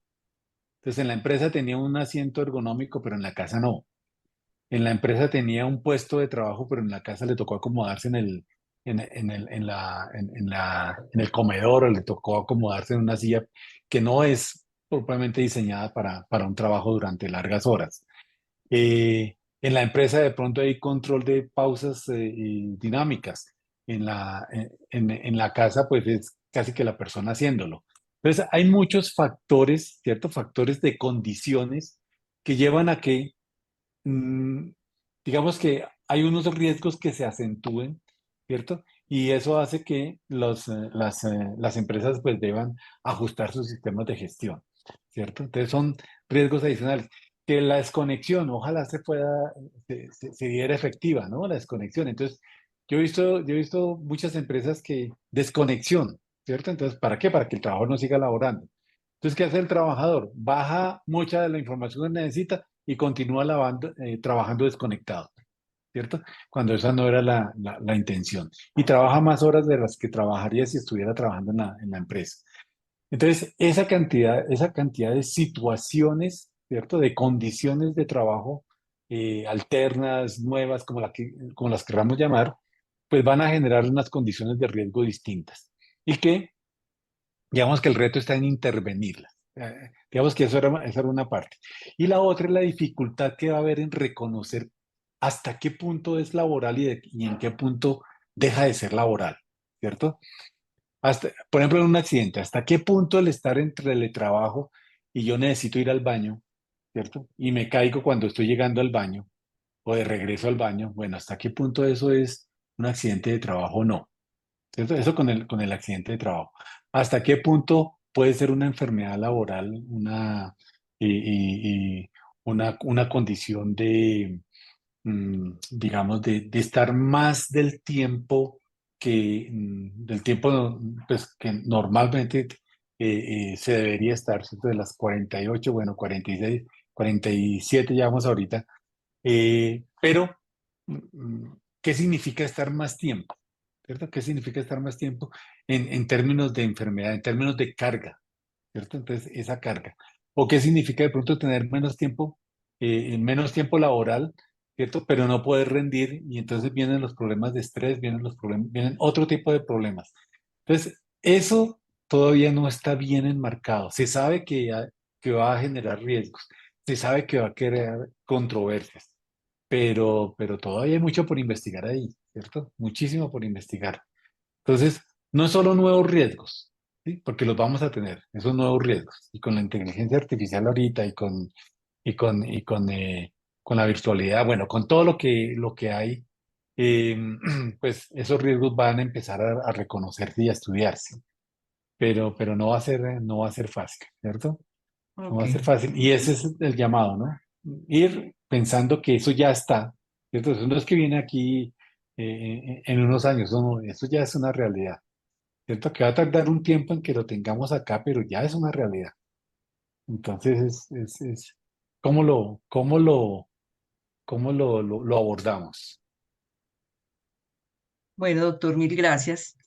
Entonces en la empresa tenía un asiento ergonómico, pero en la casa no. En la empresa tenía un puesto de trabajo, pero en la casa le tocó acomodarse en el comedor o le tocó acomodarse en una silla que no es propiamente diseñada para un trabajo durante largas horas. En la empresa de pronto hay control de pausas y dinámicas. En la casa pues es casi que la persona haciéndolo. Entonces hay muchos factores, ¿cierto? Factores de condiciones que llevan a que mm, digamos que hay unos riesgos que se acentúen, ¿cierto? Y eso hace que las empresas pues deban ajustar sus sistemas de gestión, ¿cierto? Entonces son riesgos adicionales. Que la desconexión, ojalá se diera efectiva, ¿no? La desconexión. Entonces, yo he visto muchas empresas que desconexión, ¿cierto? Entonces, ¿para qué? Para que el trabajador no siga laborando. Entonces, ¿qué hace el trabajador? Baja mucha de la información que necesita y continúa trabajando desconectado, ¿cierto? Cuando esa no era la intención. Y trabaja más horas de las que trabajaría si estuviera trabajando en la empresa. Entonces, esa cantidad de situaciones, ¿cierto? De condiciones de trabajo alternas, nuevas, como las queramos llamar, pues van a generar unas condiciones de riesgo distintas. Y que digamos que el reto está en intervenirlas. Digamos que esa era una parte. Y la otra es la dificultad que va a haber en reconocer hasta qué punto es laboral y en qué punto deja de ser laboral, ¿cierto? Por ejemplo, en un accidente, hasta qué punto el estar en teletrabajo y yo necesito ir al baño, ¿cierto? Y me caigo cuando estoy llegando al baño o de regreso al baño, bueno, hasta qué punto eso es un accidente de trabajo o no. ¿Cierto? Eso con el accidente de trabajo. ¿Hasta qué punto puede ser una enfermedad laboral, y una condición digamos, de estar más del tiempo pues, que normalmente se debería estar, ¿cierto? De las 48, bueno, 46, 47 ya vamos ahorita, pero, ¿qué significa estar más tiempo? ¿Cierto? ¿Qué significa estar más tiempo en términos de enfermedad, en términos de carga? ¿Cierto? Entonces, esa carga. ¿O qué significa de pronto tener menos tiempo laboral, ¿cierto? Pero no poder rendir y entonces vienen los problemas de estrés, vienen otro tipo de problemas. Entonces, eso todavía no está bien enmarcado. Se sabe que va a generar riesgos, se sabe que va a crear controversias, pero todavía hay mucho por investigar ahí, ¿cierto? Muchísimo por investigar. Entonces, no solo nuevos riesgos, ¿sí? Porque los vamos a tener, esos nuevos riesgos. Y con la inteligencia artificial ahorita y con la virtualidad, bueno, con todo lo que hay, eh, pues esos riesgos van a empezar a reconocerse y a estudiarse. Pero no va a ser fácil, ¿cierto? No va Ok. a ser fácil. Y ese es el llamado, ¿no? Ir pensando que eso ya está, ¿cierto? Eso no es que viene aquí en unos años, no, eso ya es una realidad, ¿cierto? Que va a tardar un tiempo en que lo tengamos acá, pero ya es una realidad. Entonces, ¿cómo lo abordamos? Bueno, doctor, mil gracias.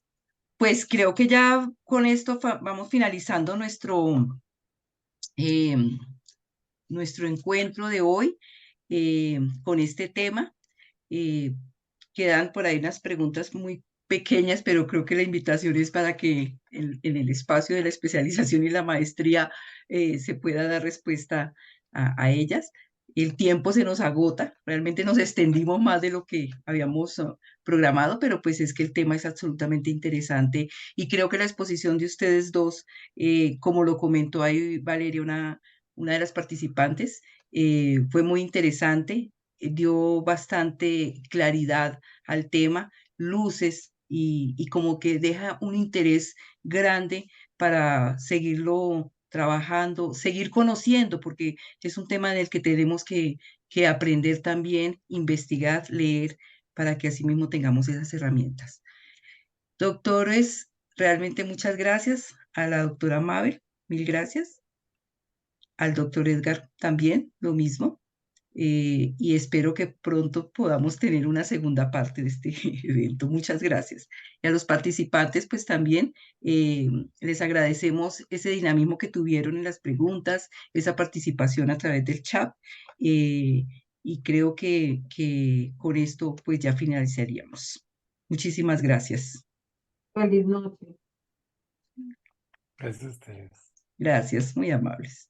Pues creo que ya con esto vamos finalizando eh, nuestro encuentro de hoy con este tema. Eh, Quedan por ahí unas preguntas muy pequeñas, pero creo que la invitación es para que en el espacio de la especialización y la maestría se pueda dar respuesta a ellas. El tiempo se nos agota, realmente nos extendimos más de lo que habíamos programado, pero pues es que el tema es absolutamente interesante y creo que la exposición de ustedes dos, como lo comentó ahí Valeria, una de las participantes, fue muy interesante, dio bastante claridad al tema, luces y como que deja un interés grande para seguirlo trabajando, seguir conociendo, porque es un tema en el que tenemos que aprender también, investigar, leer, para que así mismo tengamos esas herramientas. Doctores, realmente muchas gracias. A la doctora Mabel, mil gracias. Al doctor Edgar también, lo mismo. Y espero que pronto podamos tener una segunda parte de este evento. Muchas gracias. Y a los participantes, pues también les agradecemos ese dinamismo que tuvieron en las preguntas, esa participación a través del chat. eh, y creo que con esto, pues ya finalizaríamos. Muchísimas gracias. Feliz noche. Gracias a ustedes. Gracias, muy amables.